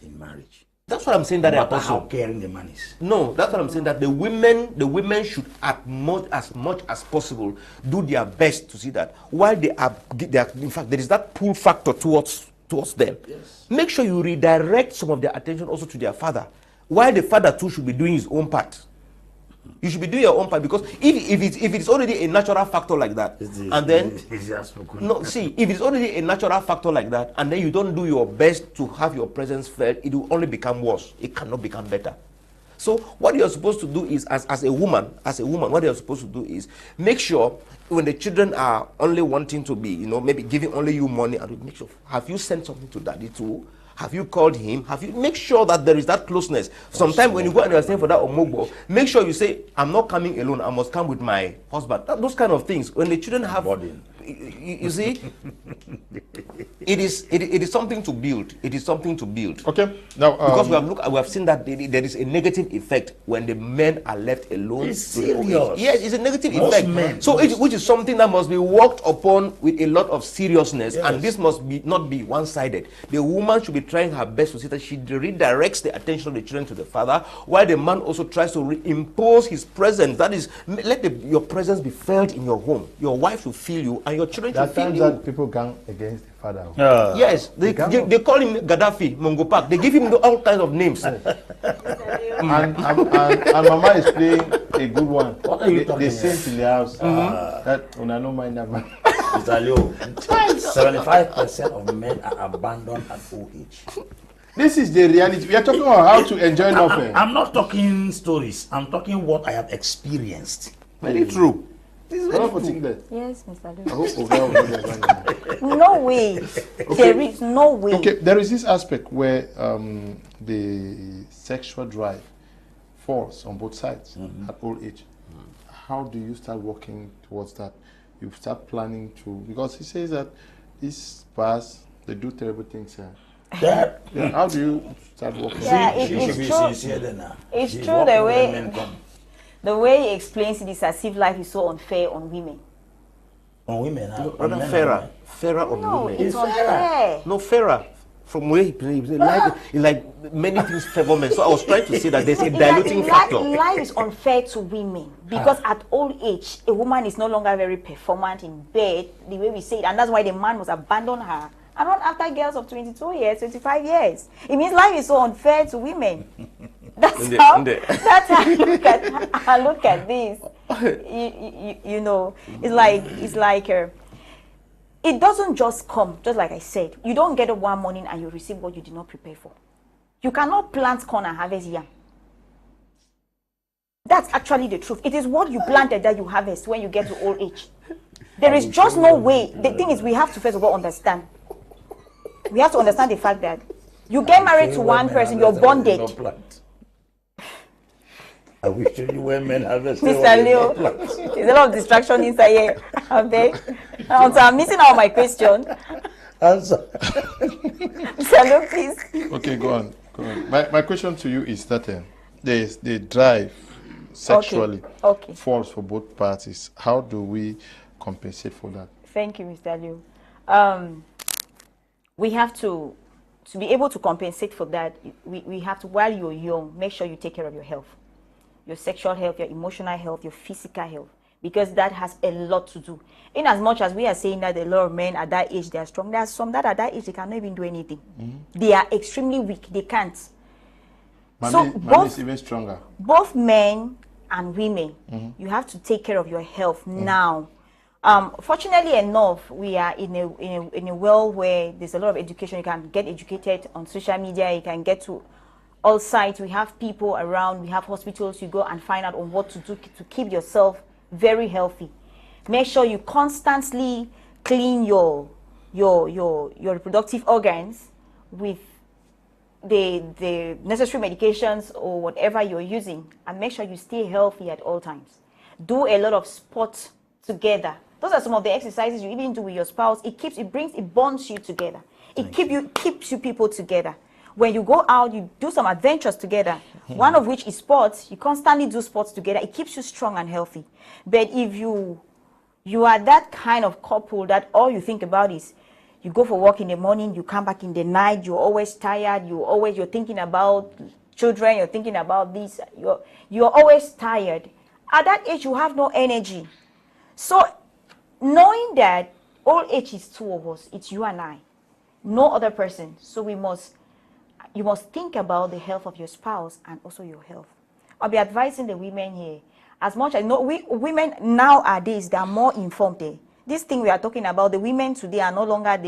Speaker 2: in marriage.
Speaker 3: That's what I'm saying. That
Speaker 2: no matter how caring the man is.
Speaker 3: No, that's what I'm saying. That the women should as much as possible do their best to see that while they are in fact there is that pull factor towards them.
Speaker 2: Yes.
Speaker 3: Make sure you redirect some of their attention also to their father, while the father too should be doing his own part. You should be doing your own part, because if it's already a natural factor like that, and then no, see, if it's already a natural factor like that, and then you don't do your best to have your presence felt, it will only become worse. It cannot become better. So what you're supposed to do is, as a woman, what you're supposed to do is make sure when the children are only wanting to be, maybe giving only you money, and make sure, have you sent something to daddy too? Have you called him? Have you make sure that there is that closeness? Sometimes when you go and you're staying for that omogbo, make sure you say, I'm not coming alone, I must come with my husband. Those kind of things. When the children have, you see, it is something to build. It is something to build.
Speaker 1: Okay. Now,
Speaker 3: because we have seen that there is a negative effect when the men are left alone.
Speaker 2: It's serious.
Speaker 3: Yes, it's a negative effect.
Speaker 2: Men.
Speaker 3: So which is something that must be worked upon with a lot of seriousness, yes. And this must not be one-sided. The woman should be trying her best to see that she redirects the attention of the children to the father, while the man also tries to impose his presence. That is, let your presence be felt in your home. Your wife will feel you, and your children should feel you.
Speaker 1: There are times that people gang against the father.
Speaker 3: Yes, they call him Gaddafi, Mongo Park. They give him all kinds of names.
Speaker 1: and Mama is playing a good one.
Speaker 2: What are you talking
Speaker 1: They sing in the house that una no mind that man.
Speaker 2: 75% of men are abandoned at old age.
Speaker 1: This is the reality. We are talking about how to enjoy love.
Speaker 2: I'm not talking stories. I'm talking what I have experienced.
Speaker 3: Very true.
Speaker 1: This is very true.
Speaker 4: Yes, Mr.
Speaker 1: I hope
Speaker 4: No way. Okay. There is no way.
Speaker 1: Okay, there is this aspect where the sexual drive falls on both sides at old age. How do you start working towards that? You start planning to, because he says that these bars, they do terrible things. Yeah. How do you start working?
Speaker 4: Yeah, it's true. It's true the way he explains it is as if life is so unfair on women.
Speaker 2: On women?
Speaker 3: Fairer on women.
Speaker 4: It's unfair.
Speaker 3: No, fairer. From where he plays, like many things favor men. So I was trying to say that there's a diluting factor.
Speaker 4: Life is unfair to women because at old age, a woman is no longer very performant in bed, the way we say it, and that's why the man must abandon her. And not after girls of 22 years, 25 years. It means life is so unfair to women. That's how I look at this. You know, it's like it doesn't just come, just like I said. You don't get up one morning and you receive what you did not prepare for. You cannot plant corn and harvest yam. That's actually the truth. It is what you planted that you harvest when you get to old age. There is just no way. The thing is, we have to first of all understand. We have to understand the fact that you get married to one person, you're bonded.
Speaker 2: I wish you women harvest.
Speaker 4: Mr. Leo, there's a lot of distraction inside here. Ambe. So I'm missing out my question.
Speaker 2: Answer.
Speaker 4: Mr. Leo, please.
Speaker 1: Okay, go on. My question to you is that the drive sexually falls for both parties. How do we compensate for that?
Speaker 4: Thank you, Mr. Leo. We have to be able to compensate for that. We have to, while you're young, make sure you take care of your health. Your sexual health, your emotional health, your physical health, because that has a lot to do. In as much as we are saying that a lot of men at that age, they are strong, there are some that at that age, they cannot even do anything. They are extremely weak. They can't.
Speaker 1: Mommy is even stronger.
Speaker 4: Both men and women, you have to take care of your health now. Fortunately enough, we are in a world where there's a lot of education. You can get educated on social media. You can get to all sides. We have people around. We have hospitals. You go and find out on what to do to keep yourself very healthy. Make sure you constantly clean your reproductive organs with the necessary medications or whatever you're using, and make sure you stay healthy at all times. Do a lot of sports together. Those are some of the exercises you even do with your spouse. It bonds you together. It keeps you people together. When you go out, you do some adventures together, one of which is sports. You constantly do sports together. It keeps you strong and healthy. But if you are that kind of couple that all you think about is You go for work in the morning, you come back in the night, you're always tired, you're thinking about children, you're thinking about this, you're always tired. At that age, you have no energy. So knowing that old age is two of us, it's you and I, no other person. So you must think about the health of your spouse and also your health. I'll be advising the women here. As much as women nowadays, they are more informed. This thing we are talking about, the women today are no longer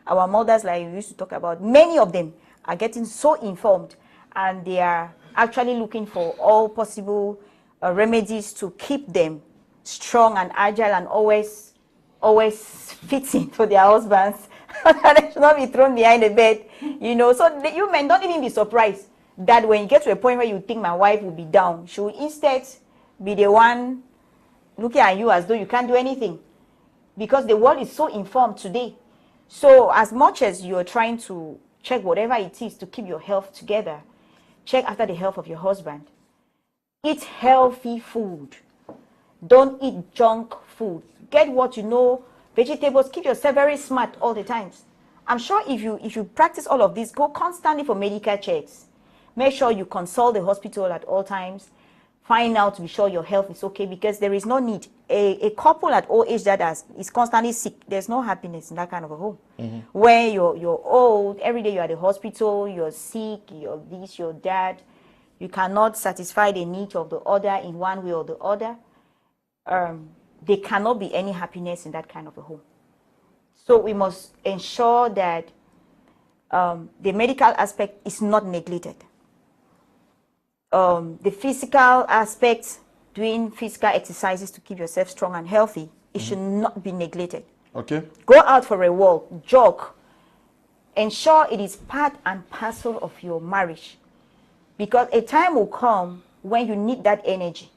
Speaker 4: our mothers like we used to talk about. Many of them are getting so informed, and they are actually looking for all possible remedies to keep them strong and agile and always fitting for their husbands. They should not be thrown behind the bed, So you men, don't even be surprised that when you get to a point where you think my wife will be down, she will instead be the one looking at you as though you can't do anything, because the world is so informed today. So as much as you're trying to check whatever it is to keep your health together, check after the health of your husband. Eat healthy food. Don't eat junk food. Get what you know, vegetables. Keep yourself very smart all the times. I'm sure if you practice all of this, go constantly for medical checks. Make sure you consult the hospital at all times. Find out to be sure your health is okay, because there is no need. A couple at old age that is constantly sick, there's no happiness in that kind of a home. Where you're old, every day you're at the hospital, you're sick, you're this, you're that. You cannot satisfy the need of the other in one way or the other. There cannot be any happiness in that kind of a home. So we must ensure that the medical aspect is not neglected. The physical aspect, doing physical exercises to keep yourself strong and healthy, it should not be neglected.
Speaker 1: Okay.
Speaker 4: Go out for a walk, jog. Ensure it is part and parcel of your marriage, because a time will come when you need that energy.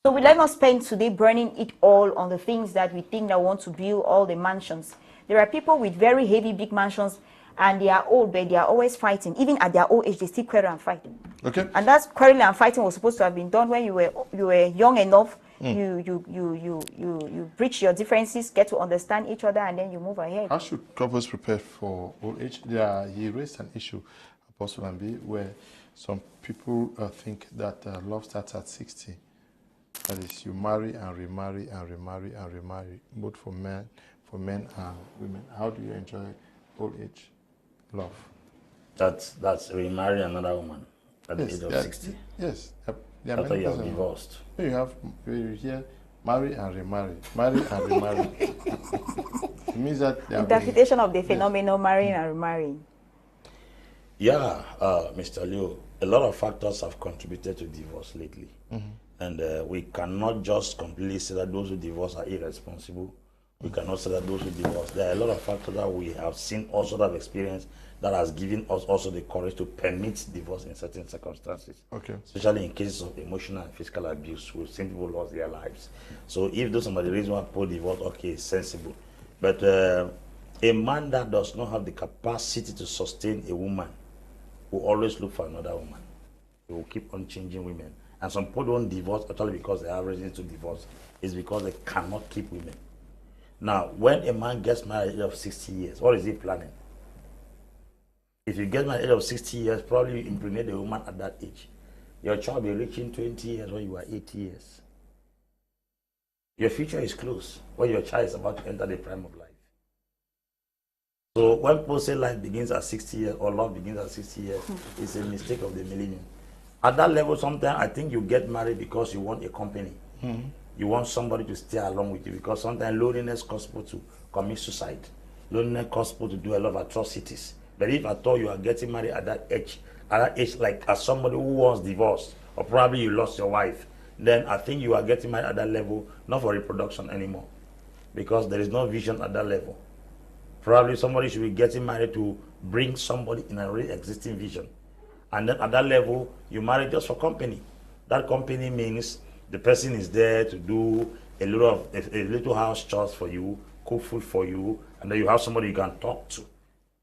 Speaker 4: So we let not spend today burning it all on the things that we think that want to build all the mansions. There are people with very heavy, big mansions, and they are old, but they are always fighting. Even at their old age, they still quarrel and fight.
Speaker 1: Okay.
Speaker 4: And that quarreling and fighting was supposed to have been done when you were young enough. You bridge your differences, get to understand each other, and then you move ahead.
Speaker 1: How should couples prepare for old age? He raised an issue, Apostle Ambe, where some people think that love starts at 60. That is, you marry and remarry and remarry and remarry, both for men and women. How do you enjoy old age love?
Speaker 2: That's remarry another woman at the age of 60.
Speaker 1: Yes.
Speaker 2: After you have divorced.
Speaker 1: You hear marry and remarry, marry and remarry. It means that
Speaker 4: interpretation of the phenomenon marrying and remarrying.
Speaker 2: Yeah, Mr. Liu, a lot of factors have contributed to divorce lately. And we cannot just completely say that those who divorce are irresponsible. We cannot say that those who divorce. There are a lot of factors that we have seen, also that have experienced, that has given us also the courage to permit divorce in certain circumstances.
Speaker 1: Okay.
Speaker 2: Especially in cases of emotional and physical abuse, we've seen people lost their lives. So if those are the reasons why people divorce, okay, it's sensible. But a man that does not have the capacity to sustain a woman will always look for another woman. He will keep on changing women. And some people don't divorce actually because they have reasons to divorce. It's because they cannot keep women. Now, when a man gets married at the age of 60 years, what is he planning? If you get married at the age of 60 years, probably you impregnate a woman at that age. Your child will be reaching 20 years when you are 80 years. Your future is close when your child is about to enter the prime of life. So when people say life begins at 60 years or love begins at 60 years, it's a mistake of the millennium. At that level, sometimes I think you get married because you want a company. You want somebody to stay along with you, because sometimes loneliness causes people to commit suicide. Loneliness causes people to do a lot of atrocities. But if at all you are getting married at that age like as somebody who wants divorce, or probably you lost your wife, then I think you are getting married at that level, not for reproduction anymore, because there is no vision at that level. Probably somebody should be getting married to bring somebody in a already existing vision. And then at that level, you marry just for company. That company means the person is there to do a little house chores for you, cook food for you, and then you have somebody you can talk to.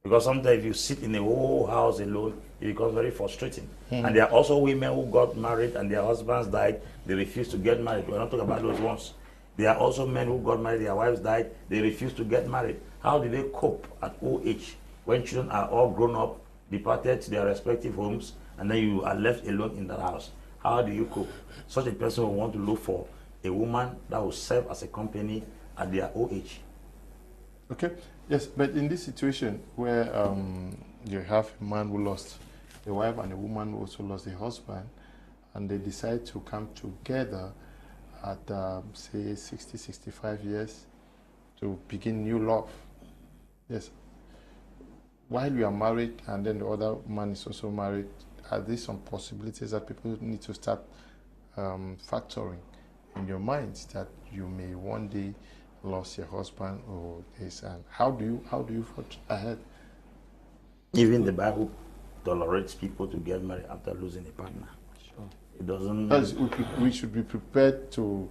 Speaker 2: Because sometimes if you sit in a whole house alone, it becomes very frustrating. And there are also women who got married and their husbands died, they refused to get married. We're not talking about those ones. There are also men who got married, their wives died, they refused to get married. How do they cope at old age when children are all grown up, departed to their respective homes, and then you are left alone in that house? How do you cope? Such a person will want to look for a woman that will serve as a company at their old age.
Speaker 1: Okay, yes, but in this situation where you have a man who lost a wife and a woman who also lost a husband, and they decide to come together at, say, 60, 65 years to begin new love. Yes. While you are married and then the other man is also married, are there some possibilities that people need to start factoring in your minds that you may one day lose your husband or this? And how do you forge ahead?
Speaker 2: Even the Bible tolerates people to get married after losing a partner.
Speaker 1: Sure.
Speaker 2: It doesn't.
Speaker 1: As we should be prepared for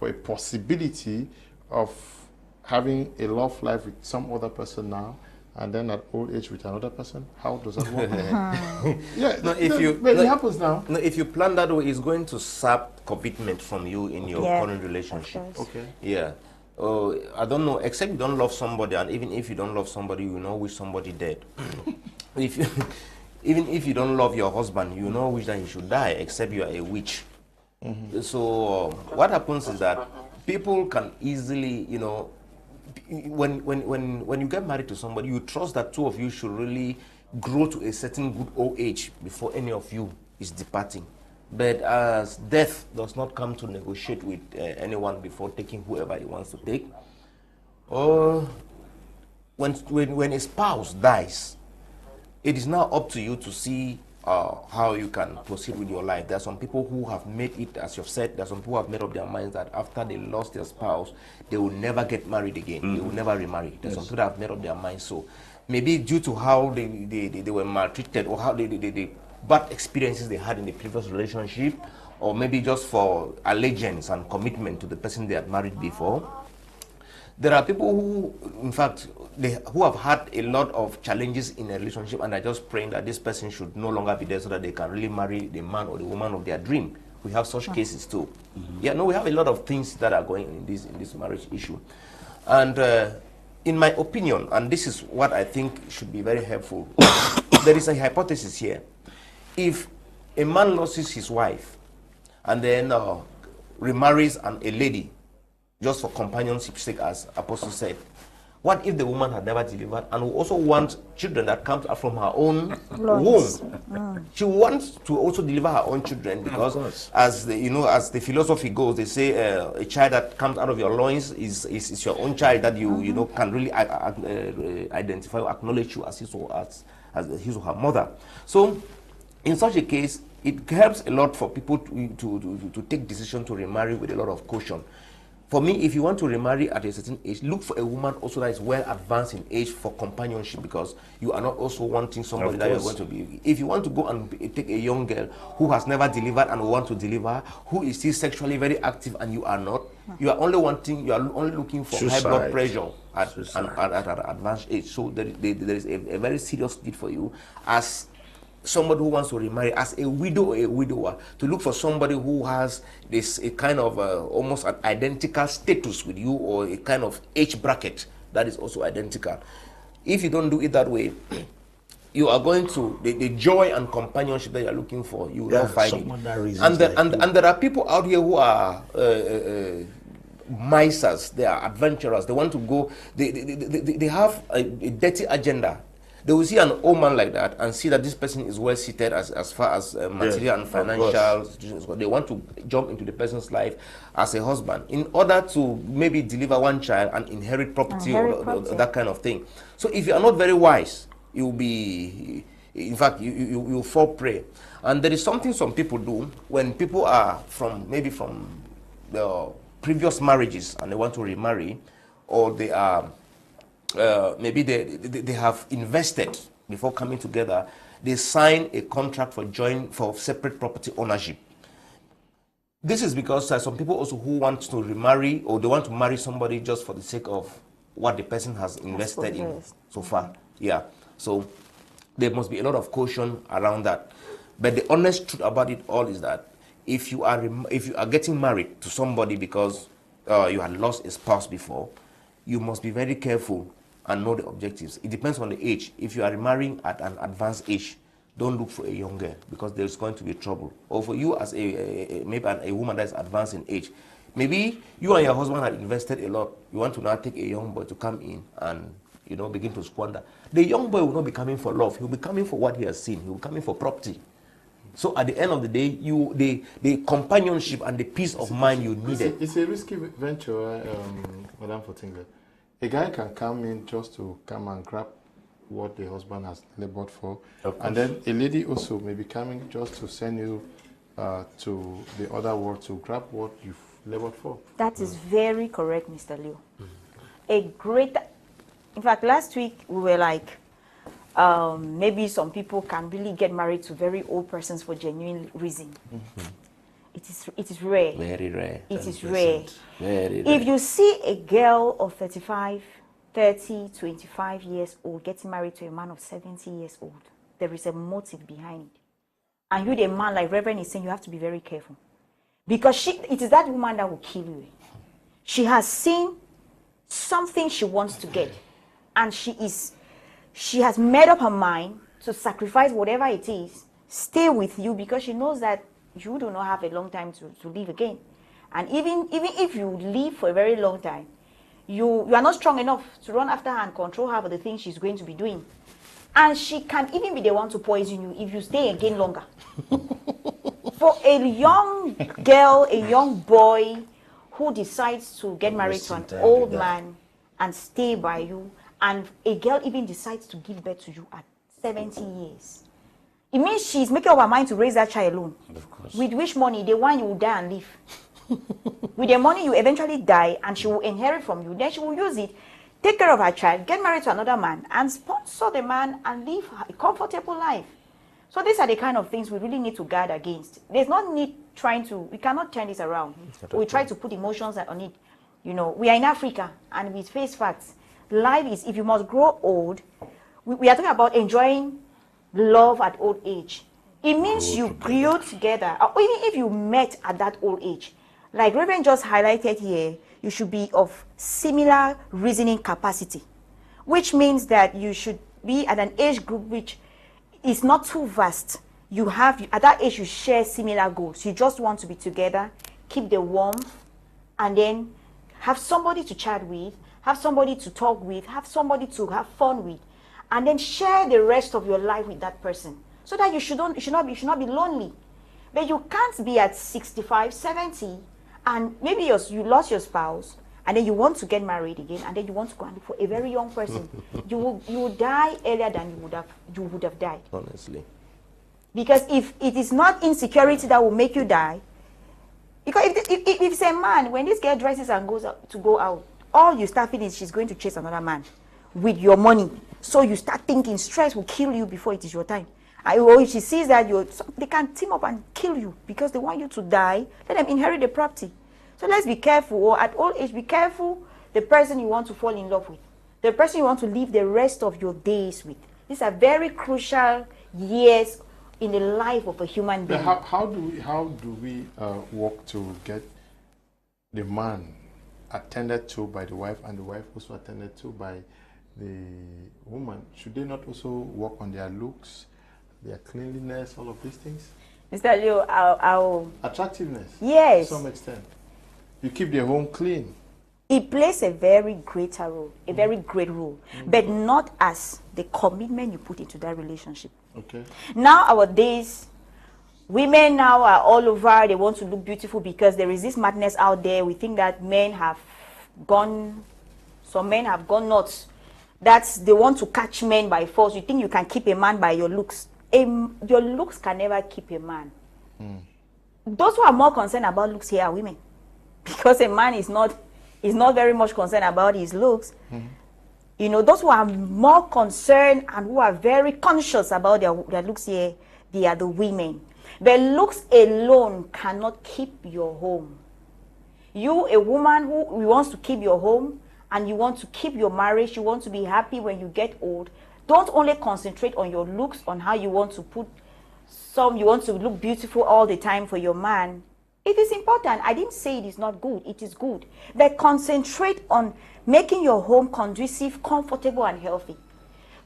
Speaker 1: a possibility of having a love life with some other person now, and then at old age with another person. How does that work? Yeah,
Speaker 3: no,
Speaker 1: it happens now.
Speaker 3: No, if you plan that way, it's going to sap commitment from you in your current relationship.
Speaker 1: Okay.
Speaker 3: Yeah. I don't know, except you don't love somebody, and even if you don't love somebody, you know, wish somebody dead. Even if you don't love your husband, you know, wish that he should die, except you are a witch. So what happens is that people can easily, you know, when you get married to somebody, you trust that two of you should really grow to a certain good old age before any of you is departing. But as death does not come to negotiate with anyone before taking whoever he wants to take, or when a spouse dies, it is now up to you to see how you can proceed with your life. There are some people who have made it, as you've said, there are some people who have made up their minds that after they lost their spouse, they will never get married again. They will never remarry. There's some people that have made up their minds. So maybe due to how they were maltreated, or how they bad experiences they had in the previous relationship, or maybe just for allegiance and commitment to the person they had married before. There are people who, in fact, who have had a lot of challenges in a relationship and are just praying that this person should no longer be there so that they can really marry the man or the woman of their dream. We have such cases too. Yeah, no, we have a lot of things that are going in this marriage issue. And in my opinion, and this is what I think should be very helpful, there is a hypothesis here. If a man loses his wife and then remarries a lady just for companionship's sake, as Apostle said, what if the woman had never delivered and will also want children that come from her own womb? She wants to also deliver her own children, because as the philosophy goes, they say a child that comes out of your loins is your own child that you can really identify or acknowledge you as his or her mother. So in such a case, it helps a lot for people to take decision to remarry with a lot of caution. For me, if you want to remarry at a certain age, look for a woman also that is well advanced in age for companionship, because you are not also wanting somebody that you're going to be. If you want to go and take a young girl who has never delivered and want to deliver, who is still sexually very active and you are not, you are only looking for high blood pressure at an advanced age. So there is a very serious need for you as somebody who wants to remarry, as a widow or a widower, to look for somebody who has a kind of almost an identical status with you, or a kind of age bracket that is also identical. If you don't do it that way, you are going to, the joy and companionship that you are looking for, you will not find it. And there are people out here who are misers, they are adventurers, they want to go, they have a dirty agenda. They will see an old man like that and see that this person is well seated as far as material and financial situations go. They want to jump into the person's life as a husband in order to maybe deliver one child and inherit property, or that kind of thing. So if you are not very wise, you will be, in fact, you will fall prey. And there is something some people do when people are from the previous marriages and they want to remarry, or they are maybe they have invested before coming together. They sign a contract for separate property ownership. This is because some people also who want to remarry, or they want to marry somebody just for the sake of what the person has invested in so far. Yeah. So there must be a lot of caution around that. But the honest truth about it all is that if you are getting married to somebody because you had lost a spouse before, you must be very careful and know the objectives. It depends on the age. If you are remarrying at an advanced age, don't look for a young girl, because there's going to be trouble. Or for you as maybe a woman that is advanced in age, maybe you and your husband had invested a lot. You want to now take a young boy to come in and begin to squander. The young boy will not be coming for love. He'll be coming for what he has seen. He'll be coming for property. So at the end of the day, the companionship and the peace of mind you needed.
Speaker 1: It's a risky venture, Madam Fortingler. A guy can come in just to come and grab what the husband has labored for, and then a lady also may be coming just to send you to the other world to grab what you've labored for.
Speaker 4: That is very correct, Mr. Leo. In fact, last week we were like, maybe some people can really get married to very old persons for genuine reason. It is rare.
Speaker 3: Very rare.
Speaker 4: It is rare.
Speaker 3: Very rare.
Speaker 4: If you see a girl of 30, 25 years old getting married to a man of 70 years old, there is a motive behind it. And you, the man, like Reverend is saying, you have to be very careful. Because it is that woman that will kill you. She has seen something she wants to get. And she has made up her mind to sacrifice whatever it is, stay with you, because she knows that you do not have a long time to live again. And even if you live for a very long time, you are not strong enough to run after her and control her for the things she's going to be doing. And she can even be the one to poison you if you stay again longer. For a young girl, a young boy who decides to get married to an old man and stay by you, and a girl even decides to give birth to you at 70 years, it means she's making up her mind to raise that child alone.
Speaker 2: Of course.
Speaker 4: With which money? The one you will die and live. With the money you eventually die and she will inherit from you, then she will use it, take care of her child, get married to another man, and sponsor the man and live a comfortable life. So these are the kind of things we really need to guard against. There's no need we cannot turn this around. We try to put emotions on it. We are in Africa and we face facts. Life is, if you must grow old, we are talking about enjoying love at old age. It means you grew together, or even if you met at that old age. Like Reverend just highlighted here, you should be of similar reasoning capacity, which means that you should be at an age group which is not too vast. At that age, you share similar goals. You just want to be together, keep the warmth, and then have somebody to chat with, have somebody to talk with, have somebody to have fun with, and then share the rest of your life with that person, so that you should not be lonely. But you can't be at 65, 70, and maybe you lost your spouse, and then you want to get married again, and then you want to go and look for a very young person. you will die earlier than you would have died.
Speaker 3: Honestly.
Speaker 4: Because if it is not insecurity that will make you die, because if it's a man, when this girl dresses and goes out to go out, all you start feeling is she's going to chase another man with your money. So you start thinking stress will kill you before it is your time. Or if she sees that they can team up and kill you because they want you to die, let them inherit the property. So let's be careful. Or at old age, be careful the person you want to fall in love with, the person you want to live the rest of your days with. These are very crucial years in the life of a human being.
Speaker 1: How do we work to get the man attended to by the wife and the wife also attended to by the woman? Should they not also work on their looks, their cleanliness, all of these things?
Speaker 4: Mr. Leo,
Speaker 1: attractiveness.
Speaker 4: Yes.
Speaker 1: To some extent. You keep the home clean.
Speaker 4: It plays a very greater role, a very great role, but not as the commitment you put into that relationship.
Speaker 1: Okay.
Speaker 4: Nowadays, women now are all over. They want to look beautiful because there is this madness out there. We think that some men have gone nuts. They want to catch men by force. You think you can keep a man by your looks. Your looks can never keep a man. Those who are more concerned about looks here are women. Because a man is not very much concerned about his looks. Those who are more concerned and who are very conscious about their looks here, they are the women. But looks alone cannot keep your home. You, a woman who wants to keep your home and you want to keep your marriage, you want to be happy when you get old, don't only concentrate on your looks, on how you want to you want to look beautiful all the time for your man. It is important. I didn't say it is not good. It is good. But concentrate on making your home conducive, comfortable, and healthy.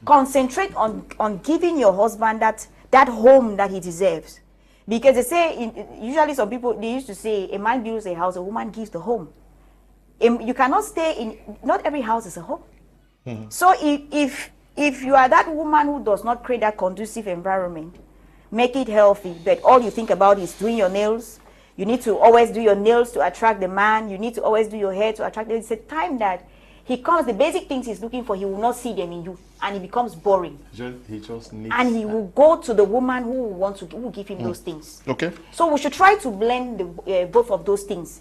Speaker 4: Concentrate on giving your husband that home that he deserves. Because they say, usually some people, they used to say, a man builds a house, a woman gives the home. You cannot stay in, not every house is a home. Mm-hmm. So if you are that woman who does not create that conducive environment, make it healthy, but all you think about is doing your nails. You need to always do your nails to attract the man. You need to always do your hair to attract him. It's a time that he comes, the basic things he's looking for, he will not see them in you, and it becomes boring.
Speaker 1: He just needs,
Speaker 4: and he will go to the woman who will give him those things.
Speaker 1: Okay.
Speaker 4: So we should try to blend both of those things.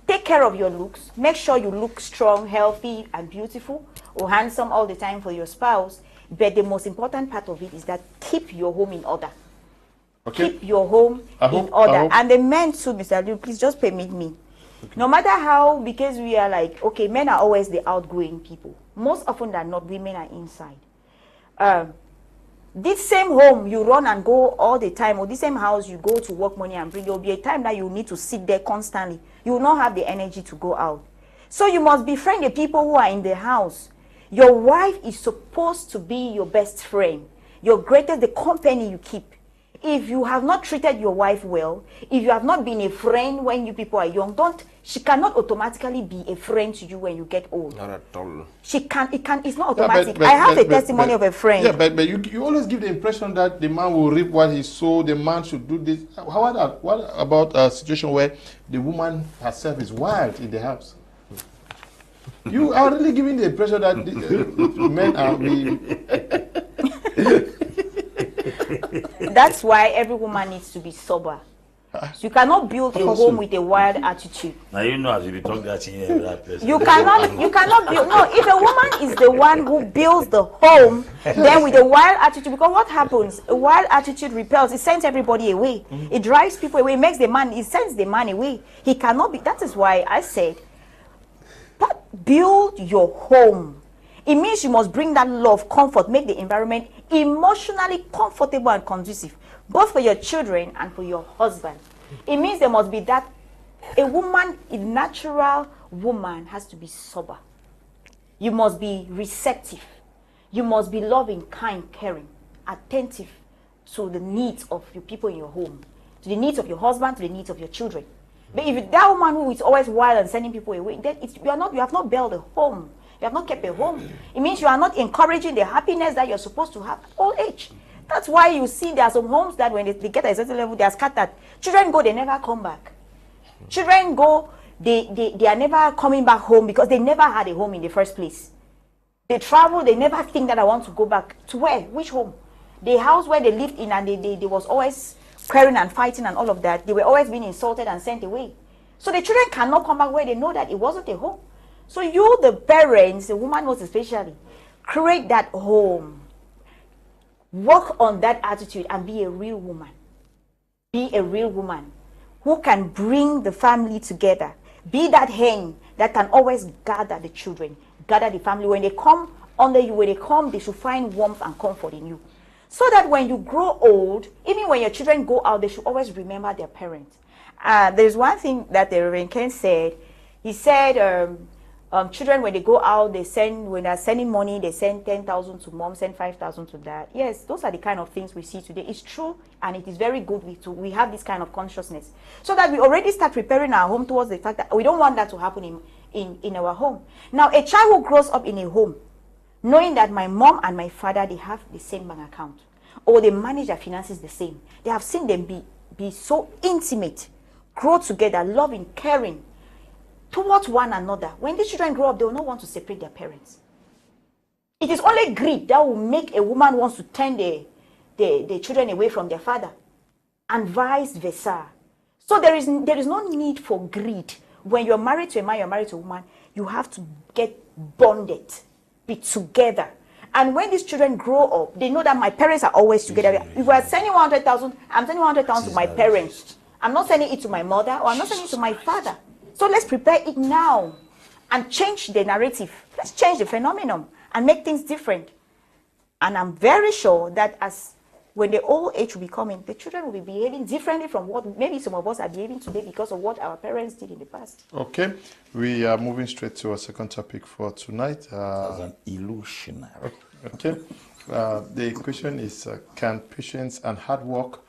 Speaker 4: Take care of your looks. Make sure you look strong, healthy, and beautiful, or handsome all the time for your spouse. But the most important part of it is that keep your home in order. Okay. Keep your home in order. And the men too, Mr. Liu, please just permit me. Okay. No matter how, because we are like, okay, men are always the outgoing people. Most often than not, women are inside. This same home you run and go all the time, or this same house you go to work money and bring, there will be a time that you need to sit there constantly. You will not have the energy to go out. So you must befriend the people who are in the house. Your wife is supposed to be your best friend, your greatest, the company you keep. If you have not treated your wife well, if you have not been a friend when you people are young, she cannot automatically be a friend to you when you get old.
Speaker 3: Not at all.
Speaker 4: It's not automatic. I have a testimony of a friend.
Speaker 1: Yeah, but you always give the impression that the man will reap what he sowed, the man should do this. What about a situation where the woman herself is wild in the house? You are really giving the impression that men are
Speaker 4: That's why every woman needs to be sober. So you cannot build a home with a wild attitude.
Speaker 2: Now you know as you be talking that
Speaker 4: you cannot build. No, if a woman is the one who builds the home, then with a wild attitude, because what happens? A wild attitude repels. It sends everybody away. It drives people away. It sends the man away. He cannot be. That is why I said, build your home. It means you must bring that love, comfort, make the environment emotionally comfortable and conducive, both for your children and for your husband. It means there must be that a natural woman has to be sober. You must be receptive. You must be loving, kind, caring, attentive to the needs of your people in your home, to the needs of your husband, to the needs of your children. But if that woman who is always wild and sending people away, then you have not built a home. You have not kept a home. It means you are not encouraging the happiness that you're supposed to have at old age. That's why you see there are some homes that when they get at a certain level, they are scattered. Children go, they never come back. Children go, they are never coming back home because they never had a home in the first place. They travel, they never think that I want to go back. To where? Which home? The house where they lived in and they was always quarreling and fighting and all of that. They were always being insulted and sent away. So the children cannot come back where they know that it wasn't a home. So you, the parents, the woman most especially, create that home. Work on that attitude and be a real woman. Be a real woman who can bring the family together. Be that hen that can always gather the children, gather the family. When they come under you, when they come, they should find warmth and comfort in you. So that when you grow old, even when your children go out, they should always remember their parents. There's one thing that the Reverend Ken said. He said, children, when they go out, when they're sending money, they send 10,000 to mom, send 5,000 to dad. Yes, those are the kind of things we see today. It's true, and it is very good we have this kind of consciousness. So that we already start preparing our home towards the fact that we don't want that to happen in our home. Now, a child who grows up in a home, knowing that my mom and my father, they have the same bank account, or they manage their finances the same. They have seen them be so intimate, grow together, loving, caring, towards one another. When these children grow up, they will not want to separate their parents. It is only greed that will make a woman want to turn the children away from their father, and vice versa. So there is no need for greed. When you're married to a man, you're married to a woman, you have to get bonded, be together. And when these children grow up, they know that my parents are always together. If we're sending 100,000, I'm sending 100,000 to my parents. I'm not sending it to my mother, or I'm not sending it to my father. So let's prepare it now and change the narrative. Let's change the phenomenon and make things different. And I'm very sure that as when the old age will be coming, the children will be behaving differently from what maybe some of us are behaving today because of what our parents did in the past.
Speaker 1: Okay, we are moving straight to our second topic for tonight.
Speaker 2: As an illusionary.
Speaker 1: Okay, the question is, can patience and hard work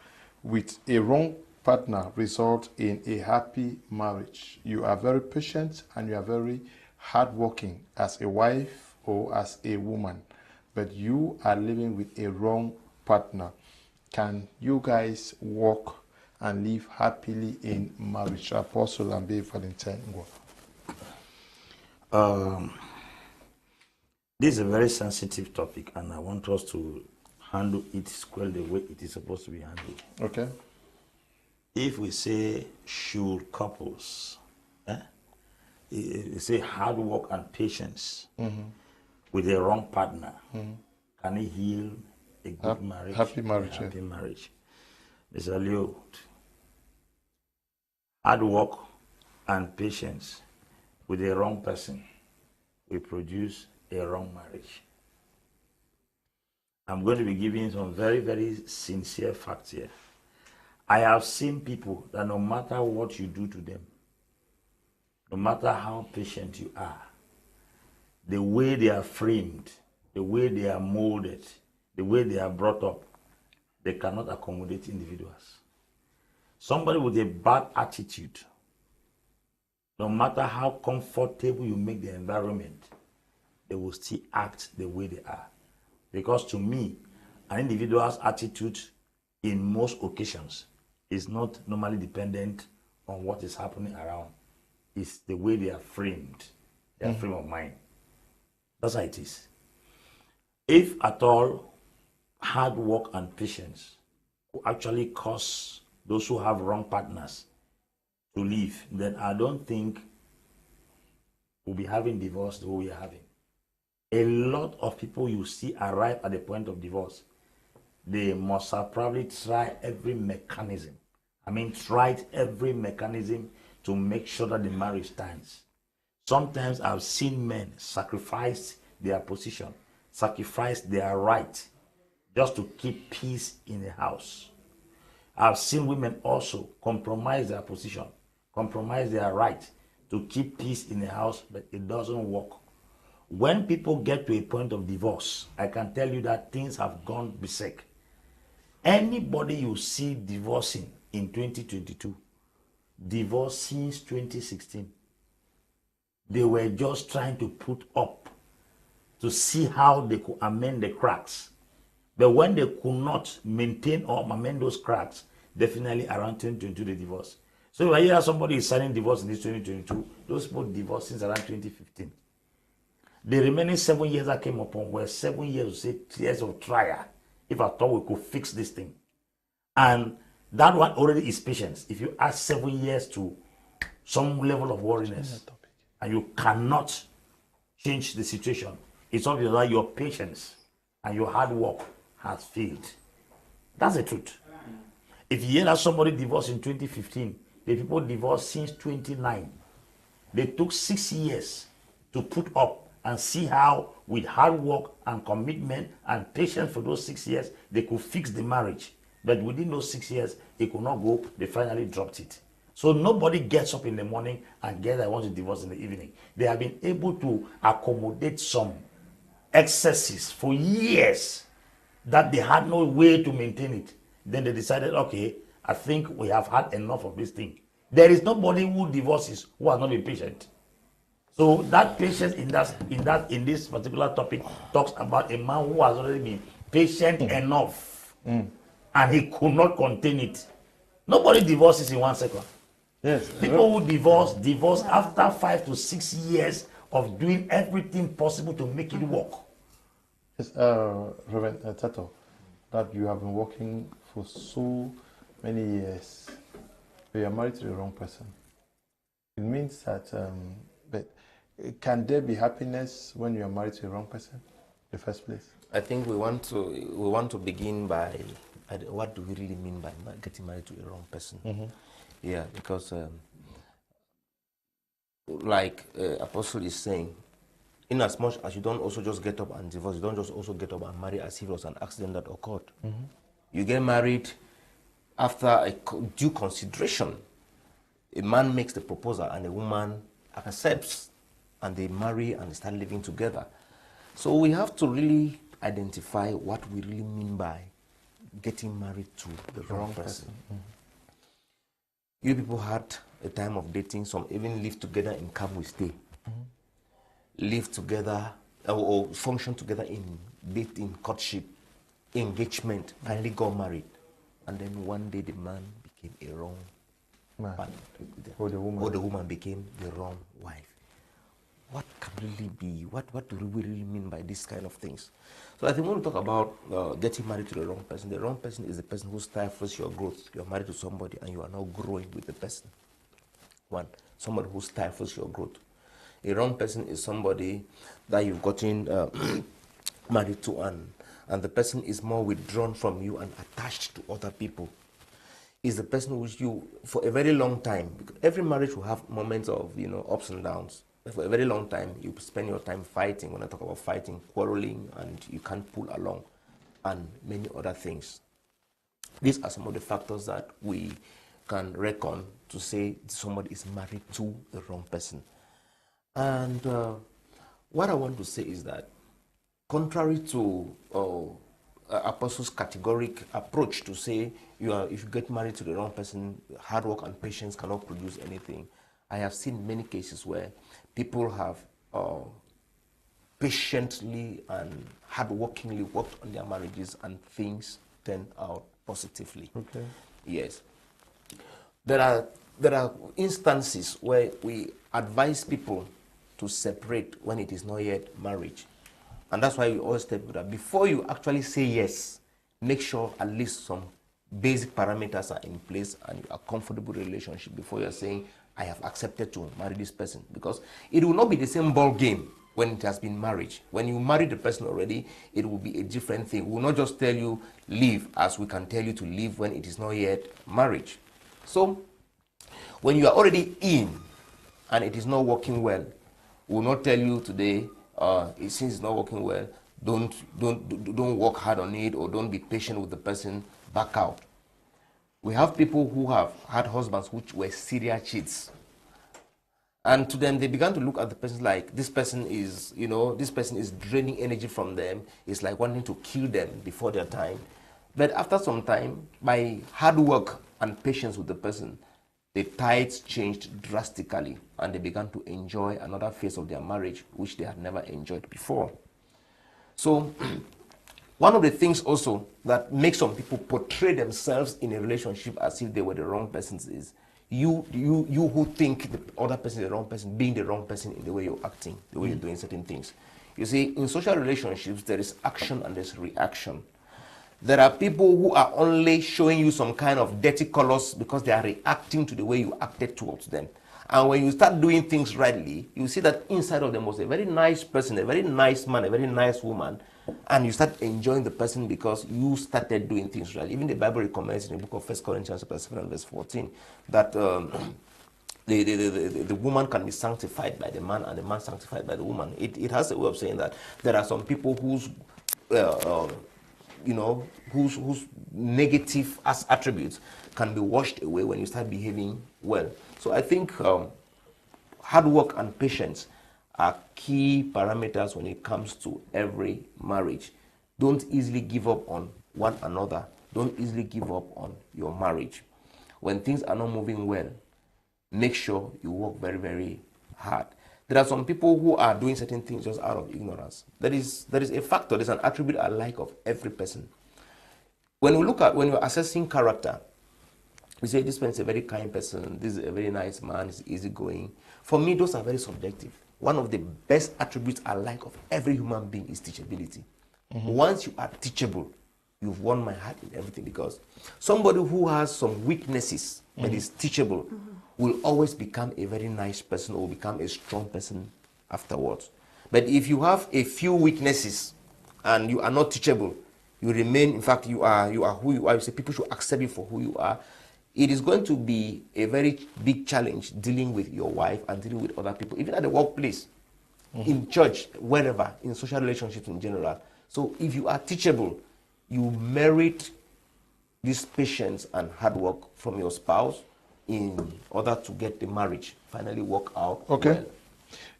Speaker 1: with a wrong partner result in a happy marriage? You are very patient and you are very hardworking as a wife or as a woman, but you are living with a wrong partner. Can you guys work and live happily in marriage? Apostle Ambe, Valentine, Ngwa.
Speaker 2: This is a very sensitive topic, and I want us to handle it squarely the way it is supposed to be handled.
Speaker 1: Okay.
Speaker 2: If we say should couples, we say hard work and patience with a wrong partner, can it heal a good marriage?
Speaker 1: Happy marriage.
Speaker 2: Happy marriage. Mr. Leo, hard work and patience with a wrong person will produce a wrong marriage. I'm going to be giving some very, very sincere facts here. I have seen people that no matter what you do to them, no matter how patient you are, the way they are framed, the way they are molded, the way they are brought up, they cannot accommodate individuals. Somebody with a bad attitude, no matter how comfortable you make the environment, they will still act the way they are. Because to me, an individual's attitude in most occasions is not normally dependent on what is happening around. It's the way they are framed, their frame of mind. That's how it is. If at all, hard work and patience will actually cause those who have wrong partners to leave, then I don't think we'll be having divorce the way we are having. A lot of people you see arrive at the point of divorce, they must have probably tried every mechanism. Tried every mechanism to make sure that the marriage stands. Sometimes I've seen men sacrifice their position, sacrifice their right, just to keep peace in the house. I've seen women also compromise their position, compromise their right to keep peace in the house, but it doesn't work. When people get to a point of divorce, I can tell you that things have gone berserk. Anybody you see divorcing in 2022, divorced since 2016, they were just trying to put up to see how they could amend the cracks. But when they could not maintain or amend those cracks, definitely around 2022 they divorce. So if I hear somebody is signing divorce in this 2022, those people divorced since around 2015. The remaining 7 years I came upon were 7 years, 8 years of trial, if I thought we could fix this thing. And that one already is patience. If you add 7 years to some level of worriness, and you cannot change the situation, it's obvious that your patience and your hard work has failed. That's the truth. If you hear that somebody divorced in 2015, the people divorced since 29. They took 6 years to put up and see how, with hard work and commitment and patience for those 6 years, they could fix the marriage. But within those 6 years, it could not go. They finally dropped it. So nobody gets up in the morning and gets, I want to divorce in the evening. They have been able to accommodate some excesses for years that they had no way to maintain it. Then they decided, okay, I think we have had enough of this thing. There is nobody who divorces who has not been patient. So that patience in this particular topic talks about a man who has already been patient enough, and he could not contain it. Nobody divorces in 1 second.
Speaker 1: Yes.
Speaker 2: People who divorce after 5 to 6 years of doing everything possible to make it work.
Speaker 1: Yes, Reverend Tatoh, that you have been working for so many years, but you are married to the wrong person. It means that, but can there be happiness when you are married to the wrong person in the first place?
Speaker 3: I think we want to begin by what do we really mean by getting married to a wrong person? Yeah, because like Apostle is saying, in as much as you don't also just get up and divorce, you don't just also get up and marry as if it was an accident that occurred. You get married after a due consideration. A man makes the proposal and a woman accepts, and they marry and start living together. So we have to really identify what we really mean by getting married to the wrong person. You people had a time of dating, some even live together in camp we stay. Live together or function together in dating, courtship, engagement, finally got married. And then one day the man became a wrong man. Or the woman became the wrong wife. What can really be? What do we really mean by these kind of things? So I think when we talk about getting married to the wrong person is the person who stifles your growth. You're married to somebody and you are not growing with the person. One, somebody who stifles your growth. A wrong person is somebody that you've gotten married to, and the person is more withdrawn from you and attached to other people. Is the person which you, for a very long time, because every marriage will have moments of, ups and downs. For a very long time, you spend your time fighting. When I talk about fighting, quarreling, and you can't pull along, and many other things. These are some of the factors that we can reckon to say somebody is married to the wrong person. And what I want to say is that, contrary to Apostle's categoric approach to say if you get married to the wrong person, hard work and patience cannot produce anything, I have seen many cases where people have patiently and hardworkingly worked on their marriages and things turn out positively.
Speaker 1: Okay.
Speaker 3: Yes. There are instances where we advise people to separate when it is not yet marriage. And that's why we always tell people that before you actually say yes, make sure at least some basic parameters are in place and you are comfortable with the relationship before you're saying, I have accepted to marry this person. Because it will not be the same ball game when it has been marriage. When you marry the person already, it will be a different thing. We will not just tell you leave as we can tell you to leave when it is not yet marriage. So when you are already in and it is not working well, we will not tell you today, since it's not working well, don't work hard on it, or don't be patient with the person, back out. We have people who have had husbands which were serial cheats. And to them, they began to look at the person like, this person is draining energy from them. It's like wanting to kill them before their time. But after some time, by hard work and patience with the person, the tides changed drastically and they began to enjoy another phase of their marriage which they had never enjoyed before. So one of the things also that makes some people portray themselves in a relationship as if they were the wrong persons is you who think the other person is the wrong person, being the wrong person in the way you're acting, the way you're doing certain things. You see, in social relationships, there is action and there's reaction. There are people who are only showing you some kind of dirty colors because they are reacting to the way you acted towards them. And when you start doing things rightly, you see that inside of them was a very nice person, a very nice man, a very nice woman, and you start enjoying the person because you started doing things right. Even the Bible recommends in the book of 1 Corinthians chapter 7 and verse 14 that the woman can be sanctified by the man and the man sanctified by the woman. It has a way of saying that there are some people whose negative attributes can be washed away when you start behaving well. So I think hard work and patience are key parameters when it comes to every marriage. Don't easily give up on one another. Don't easily give up on your marriage. When things are not moving well, make sure you work very, very hard. There are some people who are doing certain things just out of ignorance. There is a factor, there's an attribute I like of every person. When you're assessing character, we say this person is a very kind person, this is a very nice man, he's easygoing. For me, those are very subjective. One of the best attributes I like of every human being is teachability. Once you are teachable, you've won my heart in everything, because somebody who has some weaknesses but is teachable will always become a very nice person or become a strong person afterwards. But if you have a few weaknesses and you are not teachable, you remain, in fact, you are who you are. You say people should accept you for who you are. It is going to be a very big challenge dealing with your wife and dealing with other people, even at the workplace, in church, wherever, in social relationships in general. So if you are teachable, you merit this patience and hard work from your spouse in order to get the marriage finally work out well?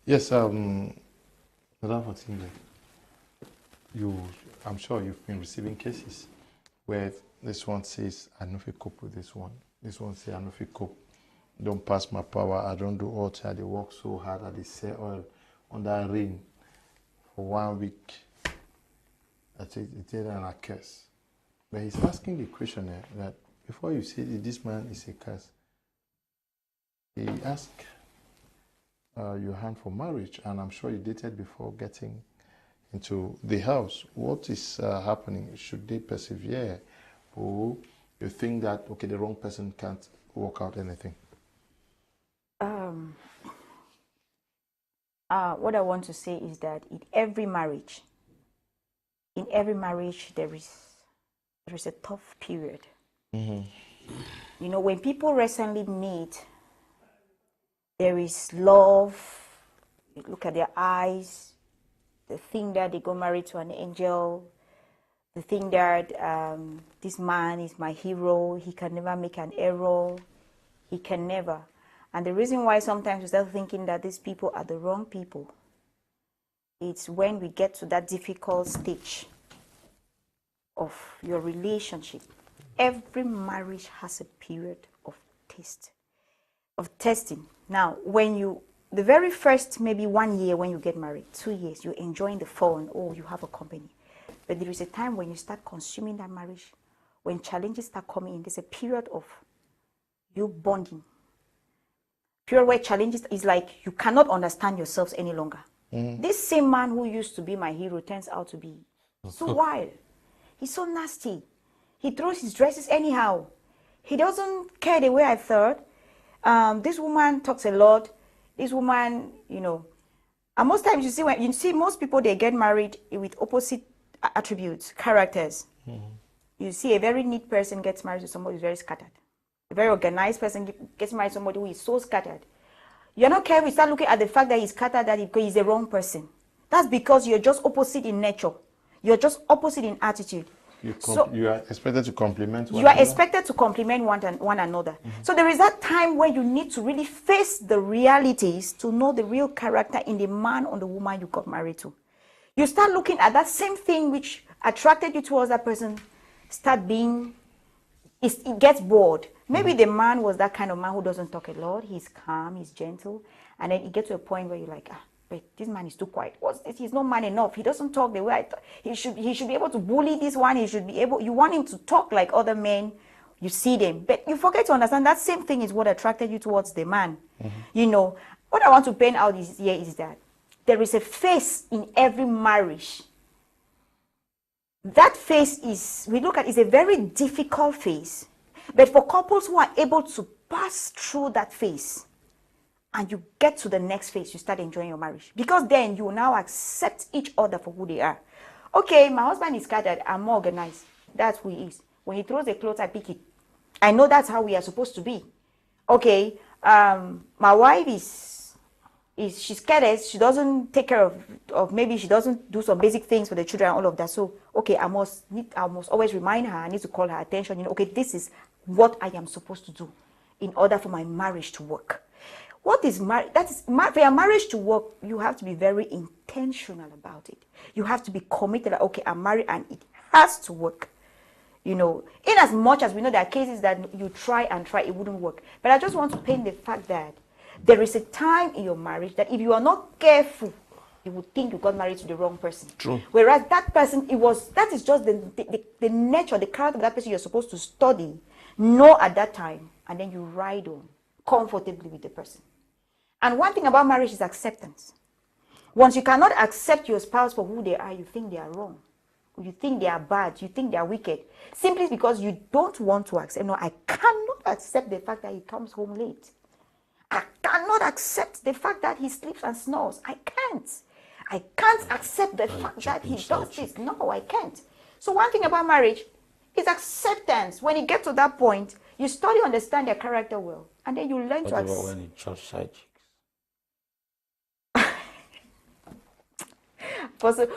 Speaker 1: Yes, Madam Fortinle, I'm sure you've been receiving cases where this one says, I don't feel cope with this one. This one says, I don't feel cope. Don't pass my power. I don't do altar. They work so hard. I sell oil under rain for 1 week. It's an curse. But he's asking the question that before you say this man is a curse, he asked your hand for marriage, and I'm sure you dated before getting into the house. What is happening? Should they persevere, or you think that okay, the wrong person can't work out anything?
Speaker 4: What I want to say is that in every marriage, there is a tough period. You know, when people recently meet, there is love. You look at their eyes. They think that they got married to an angel. They think that this man is my hero. He can never make an error. He can never. And the reason why sometimes we start thinking that these people are the wrong people, it's when we get to that difficult stage of your relationship. Every marriage has a period of testing. Now, the very first, maybe 1 year when you get married, 2 years, you're enjoying the fun, you have a company. But there is a time when you start consuming that marriage, when challenges start coming in, there's a period of you bonding. Period where challenges is like you cannot understand yourselves any longer. This same man who used to be my hero turns out to be so wild. He's so nasty. He throws his dresses anyhow. He doesn't care the way I thought. This woman talks a lot. This woman, and most times you see most people, they get married with opposite attributes, characters. You see a very neat person gets married to somebody who's very scattered. A very organized person gets married to somebody who is so scattered. You're not careful, you start looking at the fact that he's scattered, that he's the wrong person. That's because you're just opposite in nature. You're just opposite in attitude.
Speaker 1: You are expected to complement one
Speaker 4: another. You are
Speaker 1: another.
Speaker 4: expected to complement one another. So there is that time where you need to really face the realities to know the real character in the man or the woman you got married to. You start looking at that same thing which attracted you towards that person, it gets bored. Maybe the man was that kind of man who doesn't talk a lot. He's calm, he's gentle. And then you get to a point where you're like, wait, this man is too quiet. What's this? He's not man enough. He doesn't talk the way I thought. He should be able to bully this one. You want him to talk like other men. You see them. But you forget to understand that same thing is what attracted you towards the man. What I want to paint out here is that there is a phase in every marriage. That phase is a very difficult phase. But for couples who are able to pass through that phase, and you get to the next phase, you start enjoying your marriage. Because then you now accept each other for who they are. Okay, my husband is scattered, I'm more organized. That's who he is. When he throws a clothes, I pick it. I know that's how we are supposed to be. Okay, my wife she's careless, she doesn't take care of maybe she doesn't do some basic things for the children and all of that. So, okay, I must always remind her, I need to call her attention, okay, this is what I am supposed to do in order for my marriage to work. What is marriage? For your marriage to work, you have to be very intentional about it. You have to be committed, like, okay, I'm married and it has to work. In as much as we know there are cases that you try, it wouldn't work. But I just want to paint the fact that there is a time in your marriage that if you are not careful, you would think you got married to the wrong person.
Speaker 3: True.
Speaker 4: Whereas that person, that is just the nature, the character of that person you're supposed to study, know at that time, and then you ride on comfortably with the person. And one thing about marriage is acceptance. Once you cannot accept your spouse for who they are, you think they are wrong. You think they are bad. You think they are wicked. Simply because you don't want to accept. No, I cannot accept the fact that he comes home late. I cannot accept the fact that he sleeps and snores. I can't. I can't accept the fact that he does this. No, I can't. So one thing about marriage is acceptance. When you get to that point, you study, understand their character well. And then you learn to accept.
Speaker 2: When you trust side chicks?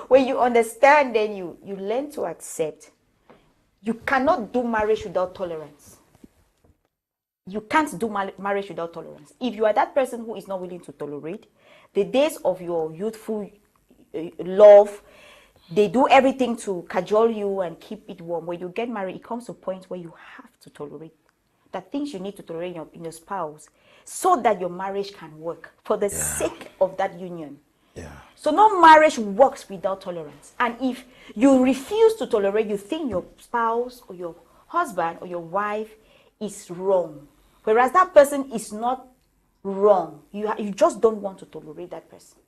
Speaker 4: When you understand, then you learn to accept. You cannot do marriage without tolerance. You can't do marriage without tolerance. If you are that person who is not willing to tolerate, the days of your youthful love, they do everything to cajole you and keep it warm. When you get married, it comes to a point where you have to tolerate. The things you need to tolerate in your spouse so that your marriage can work for the sake of that union.
Speaker 2: Yeah.
Speaker 4: So no marriage works without tolerance. And if you refuse to tolerate, you think your spouse or your husband or your wife is wrong. Whereas that person is not wrong. You just don't want to tolerate that person.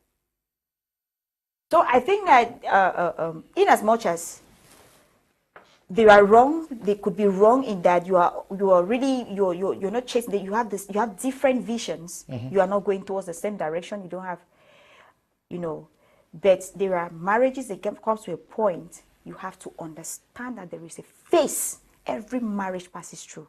Speaker 4: So I think that in as much as they are wrong, they could be wrong in that you're not chasing. You have different visions. You are not going towards the same direction. You don't have, but there are marriages that comes to a point you have to understand that there is a phase every marriage passes through.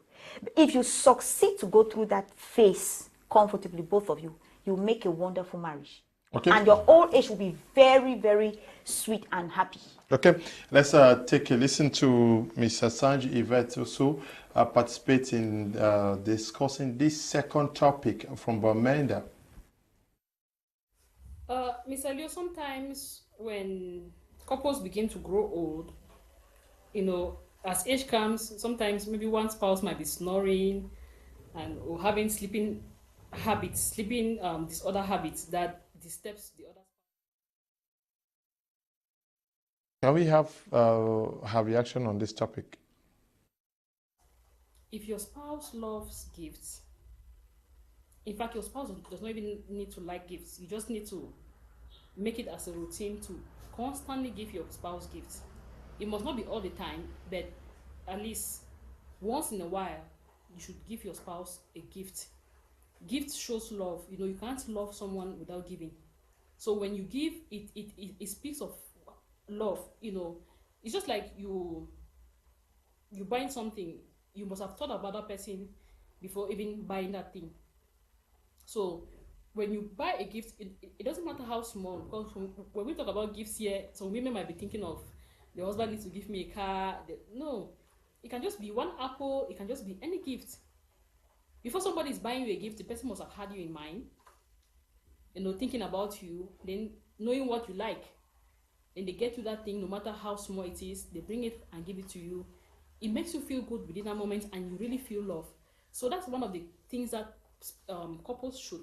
Speaker 4: If you succeed to go through that phase comfortably, both of you, you make a wonderful marriage. Okay. And your old age will be very, very sweet and happy.
Speaker 1: Okay, let's take a listen to Ms. Asanji Yvette also participate in discussing this second topic from Bamenda.
Speaker 5: Mr. Leo, sometimes when couples begin to grow old, as age comes, sometimes maybe one spouse might be snoring or having sleeping disorder habits that disturbs the other.
Speaker 1: Can we have a reaction on this topic?
Speaker 5: If your spouse loves gifts, in fact, your spouse does not even need to like gifts. You just need to make it as a routine to constantly give your spouse gifts. It must not be all the time, but at least once in a while, you should give your spouse a gift. Gift shows love. You can't love someone without giving. So when you give, it speaks of love. It's just like you buying something. You must have thought about that person before even buying that thing. So when you buy a gift, it doesn't matter how small. Because when we talk about gifts here, some women might be thinking of the husband needs to give me a car. No, it can just be one apple. It can just be any gift. Before somebody is buying you a gift, the person must have had you in mind. Thinking about you, then knowing what you like. Then they get you that thing, no matter how small it is, they bring it and give it to you. It makes you feel good within that moment and you really feel love. So that's one of the things that couples should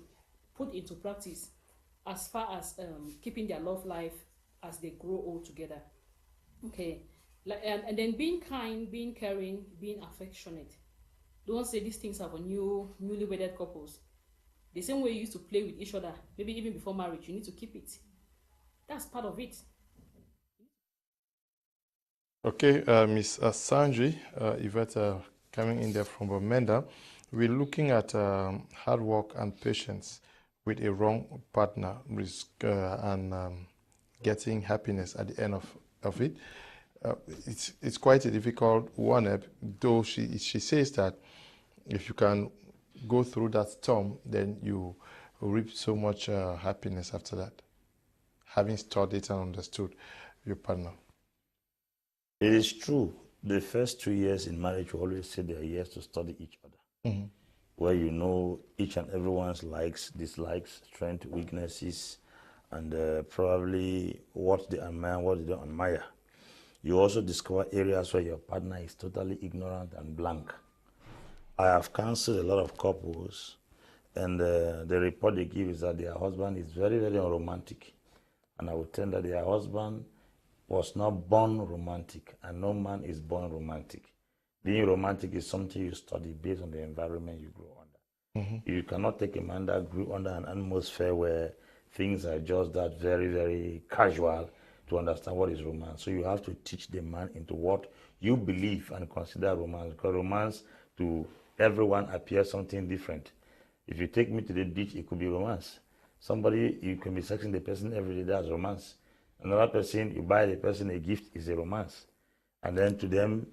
Speaker 5: put into practice as far as keeping their love life as they grow old together. Okay, and then being kind, being caring, being affectionate. Don't say these things are for newly wedded couples. The same way you used to play with each other, maybe even before marriage, you need to keep it. That's part of it.
Speaker 1: Okay, Ms. Asanji Yvette, coming in there from Bamenda, we're looking at hard work and patience with a wrong partner and getting happiness at the end of it. It's quite a difficult one, though she says that if you can go through that storm, then you reap so much happiness after that, having studied and understood your partner.
Speaker 2: It is true. The first 2 years in marriage, we always say they are years to study each other, where you know each and everyone's likes, dislikes, strengths, weaknesses, and probably what they admire, what they don't admire. You also discover areas where your partner is totally ignorant and blank. I have counseled a lot of couples, and the report they give is that their husband is very, very unromantic. And I would tell them that their husband was not born romantic, and no man is born romantic. Being romantic is something you study based on the environment you grow under. You cannot take a man that grew under an atmosphere where things are just that very, very casual to understand what is romance. So you have to teach the man into what you believe and consider romance, because romance to everyone appears something different. If you take me to the beach, it could be romance. Somebody, you can be sexing the person every day, that's romance. Another person, you buy the person a gift, is a romance. And then to them,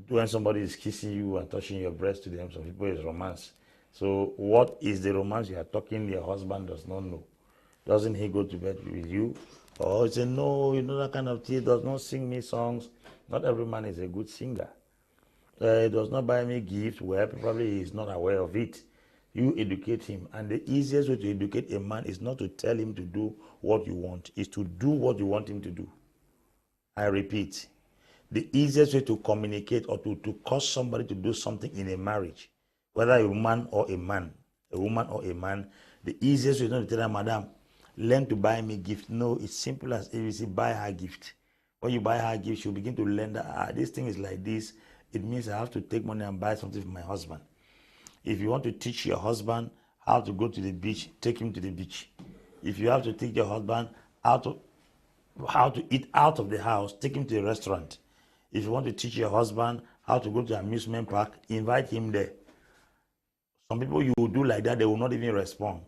Speaker 2: when somebody is kissing you and touching your breast, to them, some people is romance. So what is the romance you are talking, your husband does not know? Doesn't he go to bed with you? Or he say, no, that kind of thing, does not sing me songs. Not every man is a good singer. does not buy me gift, well, probably he's not aware of it. You educate him. And the easiest way to educate a man is not to tell him to do what you want, is to do what you want him to do. I repeat, the easiest way to communicate or to cause somebody to do something in a marriage, whether a woman or a man, the easiest way is not to tell her, madam, learn to buy me gift. No, it's simple as ABC, buy her gift. When you buy her gift, she'll begin to learn that this thing is like this. It means I have to take money and buy something for my husband. If you want to teach your husband how to go to the beach, take him to the beach. If you have to teach your husband how to eat out of the house, take him to a restaurant. If you want to teach your husband how to go to an amusement park, invite him there. Some people you will do like that, they will not even respond.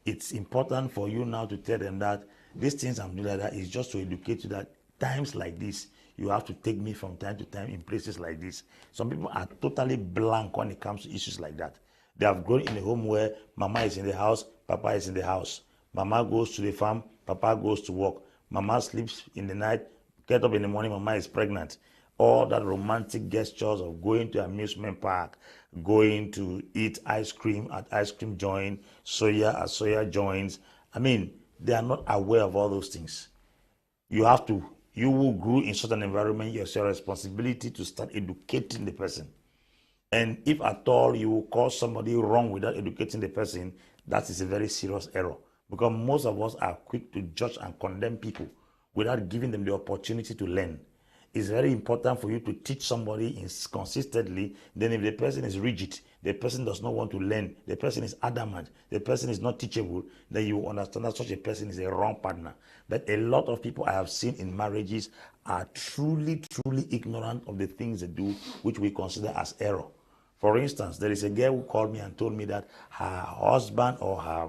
Speaker 2: It's important for you now to tell them that these things I'm doing like that is just to educate you that times like this, you have to take me from time to time in places like this. Some people are totally blank when it comes to issues like that. They have grown in a home where mama is in the house, papa is in the house. Mama goes to the farm, papa goes to work. Mama sleeps in the night, get up in the morning, mama is pregnant. All that romantic gestures of going to amusement park, going to eat ice cream at ice cream joint, soya at soya joints. I mean, they are not aware of all those things. You will grow in such an environment, it's your responsibility to start educating the person. And if at all you will call somebody wrong without educating the person, that is a very serious error. Because most of us are quick to judge and condemn people without giving them the opportunity to learn. It's very important for you to teach somebody consistently. Then if the person is rigid, the person does not want to learn, the person is adamant, the person is not teachable, then you will understand that such a person is a wrong partner. But a lot of people I have seen in marriages are truly ignorant of the things they do, which we consider as error. For instance, there is a girl who called me and told me that her husband or her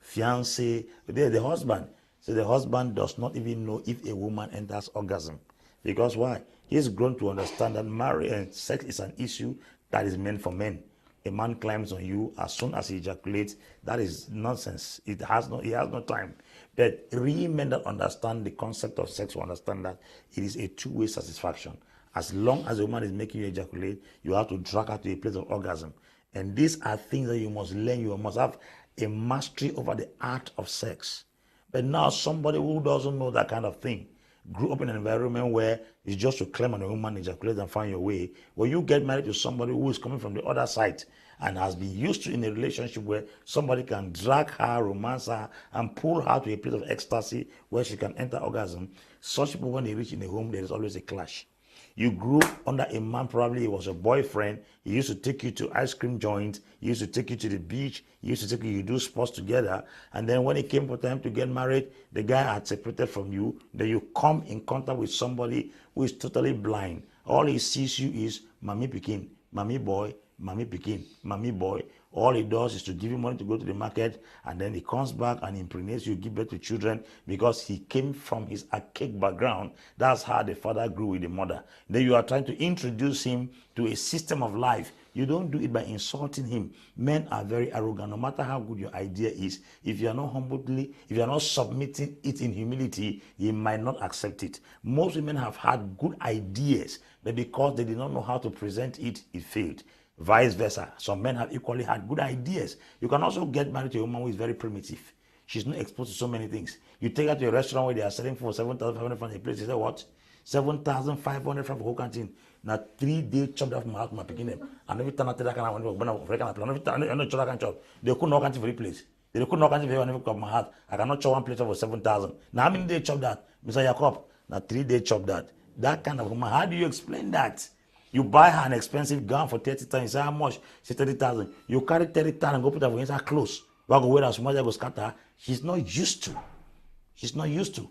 Speaker 2: fiance, the husband does not even know if a woman enters orgasm. Because why? He's grown to understand that marriage and sex is an issue that is meant for men. A man climbs on you as soon as he ejaculates. That is nonsense. He has no time. But real men that understand the concept of sex will understand that it is a two-way satisfaction. As long as a woman is making you ejaculate, you have to drag her to a place of orgasm. And these are things that you must learn. You must have a mastery over the art of sex. But now somebody who doesn't know that kind of thing grew up in an environment where it's just to climb on a woman, ejaculate and find your way. When you get married to somebody who is coming from the other side and has been used to in a relationship where somebody can drag her, romance her, and pull her to a place of ecstasy where she can enter orgasm, such people, when they reach in a home, there is always a clash. You grew under a man, probably he was a boyfriend. He used to take you to ice cream joints. He used to take you to the beach. He used to take you do sports together. And then when it came for time to get married, the guy had separated from you. Then you come in contact with somebody who is totally blind. All he sees you is mommy pikin, mommy boy, mommy pikin, mommy boy. All he does is to give you money to go to the market, and then he comes back and impregnates you, give birth to children, because he came from his archaic background. That's how the father grew with the mother. Then you are trying to introduce him to a system of life. You don't do it by insulting him. Men are very arrogant. No matter how good your idea is, if you are not submitting it in humility, he might not accept it. Most women have had good ideas, but because they did not know how to present it, it failed. Vice versa. Some men have equally had good ideas. You can also get married to a woman who is very primitive. She's not exposed to so many things. You take her to a restaurant where they are selling for 7,500 francs a place. You say, what? 7,500 francs for whole canteen. Now 3 days chopped off my house, my picking them. And every time I tell that kind of one, chop. They couldn't knock canteen for the place. They couldn't knock canteen for everyone come my heart. I cannot chop one plate for 7,000. Now how many days chop that? Mr. Jacob. Now 3 days chop that. That kind of woman. How do you explain that? You buy her an expensive gown for 30,000. You say, how much? She 30,000. You carry 30,000 and go put her for inside clothes. You go wear her, somebody go scatter. She's not used to. She's not used to.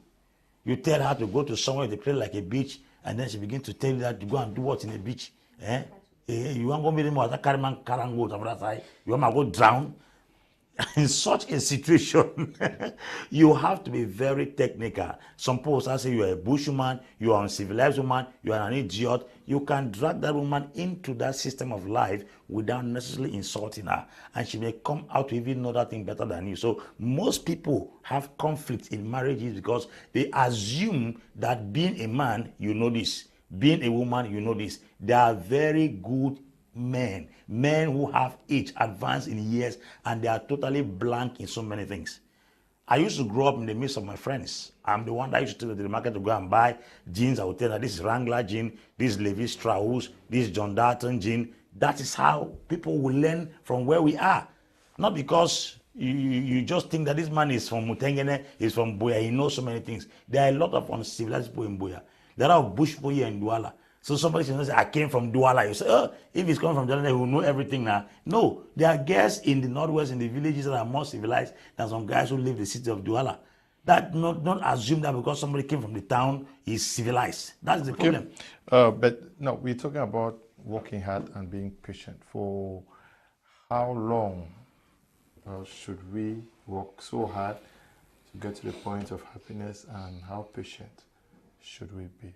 Speaker 2: You tell her to go to somewhere they play like a beach, and then she begins to tell you that to go and do what in a beach. You want to go meet more carry man carry go to that side. You want to go drown. In such a situation, you have to be very technical. Some people say you are a bushwoman, you are an uncivilized woman, you are an idiot. You can drag that woman into that system of life without necessarily insulting her. And she may come out to even know that thing better than you. So most people have conflict in marriages because they assume that being a man, you know this. being a woman, you know this. They are very good men who have age advanced in years, and they are totally blank in so many things. I used to grow up in the midst of my friends. I'm the one that used to go to the market to go and buy jeans. I would tell her, this is Wrangler jean, this is Levi Strauss, this is John Dalton jean. That is how people will learn from where we are. Not because you just think that this man is from Mutengene, he's from Buea, he knows so many things. There are a lot of uncivilized people in Buea. There are bush people here in Douala. So somebody says, I came from Douala. You say, oh, if he's coming from Douala, he will know everything now. No, there are guys in the northwest, in the villages that are more civilized than some guys who live in the city of Douala. That not assume that because somebody came from the town, he's civilized. That's the problem.
Speaker 1: But no, we're talking about working hard and being patient. For how long should we work so hard to get to the point of happiness, and how patient should we be?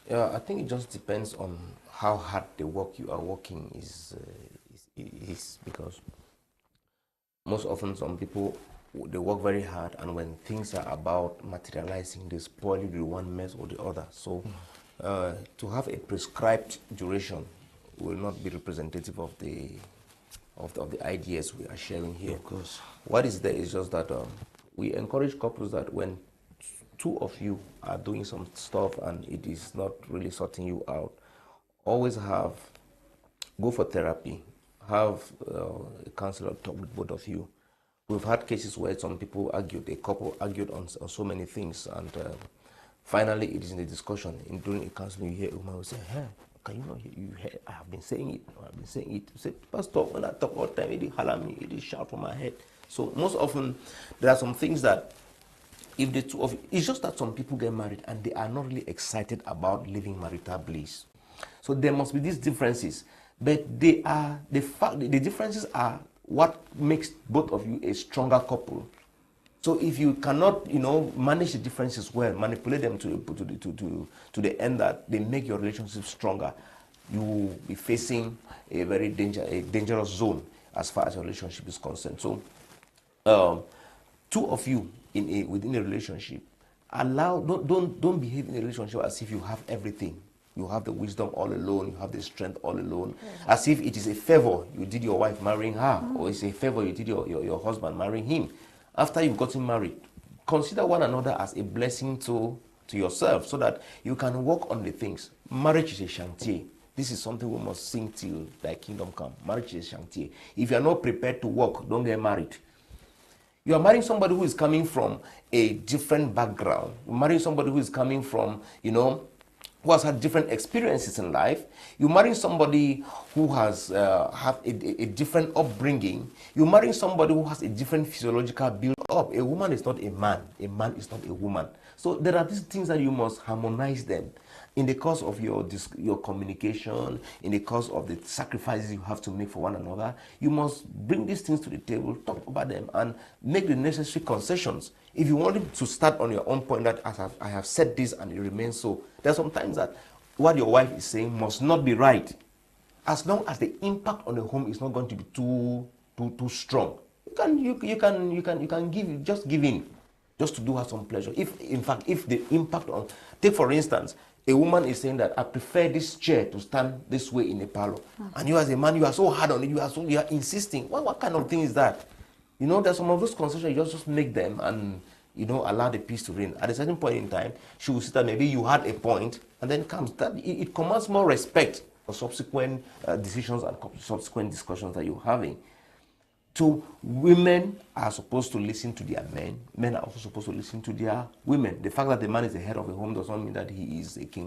Speaker 3: Yeah, I think it just depends on how hard the work you are working is because most often some people, they work very hard, and when things are about materializing, they spoil you with one mess or the other. So to have a prescribed duration will not be representative of the ideas we are sharing here.
Speaker 2: Of course.
Speaker 3: What is there is just that we encourage couples that when two of you are doing some stuff and it is not really sorting you out, always go for therapy, have a counselor talk with both of you. We've had cases where some people argued, a couple argued on so many things, and finally it is in the discussion. During a counseling, you hear a woman will say, hey, can you not hear? I have been saying it, You say, Pastor, when I talk all the time, it holler me, it shout from my head. So most often, there are some things that if the two of you, it's just that some people get married and they are not really excited about living marital bliss. So there must be these differences, but the differences are what makes both of you a stronger couple. So if you cannot, manage the differences well, manipulate them to the end that they make your relationship stronger, you will be facing a very dangerous zone as far as your relationship is concerned. So two of you within a relationship, don't behave in a relationship as if you have everything. You have the wisdom all alone, you have the strength all alone, as if it is a favor you did your wife marrying her, or it's a favor you did your husband marrying him. After you've gotten married, consider one another as a blessing to yourself, so that you can work on the things. Marriage is a chantier. This is something we must sing till thy kingdom come. Marriage is a chantier. If you are not prepared to work, don't get married. You are marrying somebody who is coming from a different background. You're marrying somebody who is coming from, who has had different experiences in life. You're marrying somebody who has have a different upbringing. You're marrying somebody who has a different physiological build-up. A woman is not a man. A man is not a woman. So there are these things that you must harmonize them in the course of your communication, in the course of the sacrifices you have to make for one another. You must bring these things to the table, talk about them, and make the necessary concessions. If you want to start on your own point that I have said this and it remains so, there are some times that what your wife is saying must not be right, as long as the impact on the home is not going to be too strong. You can give in, just to do her some pleasure. If the impact on, take for instance, a woman is saying that I prefer this chair to stand this way in a parlor, and you as a man, you are so hard on it, you are insisting. What kind of thing is that? There's some of those concessions, you just make them and allow the peace to reign. At a certain point in time, she will see that maybe you had a point, and then comes that it commands more respect for subsequent decisions and subsequent discussions that you're having. So women are supposed to listen to their men. Men are also supposed to listen to their women. The fact that the man is the head of a home does not mean that he is a king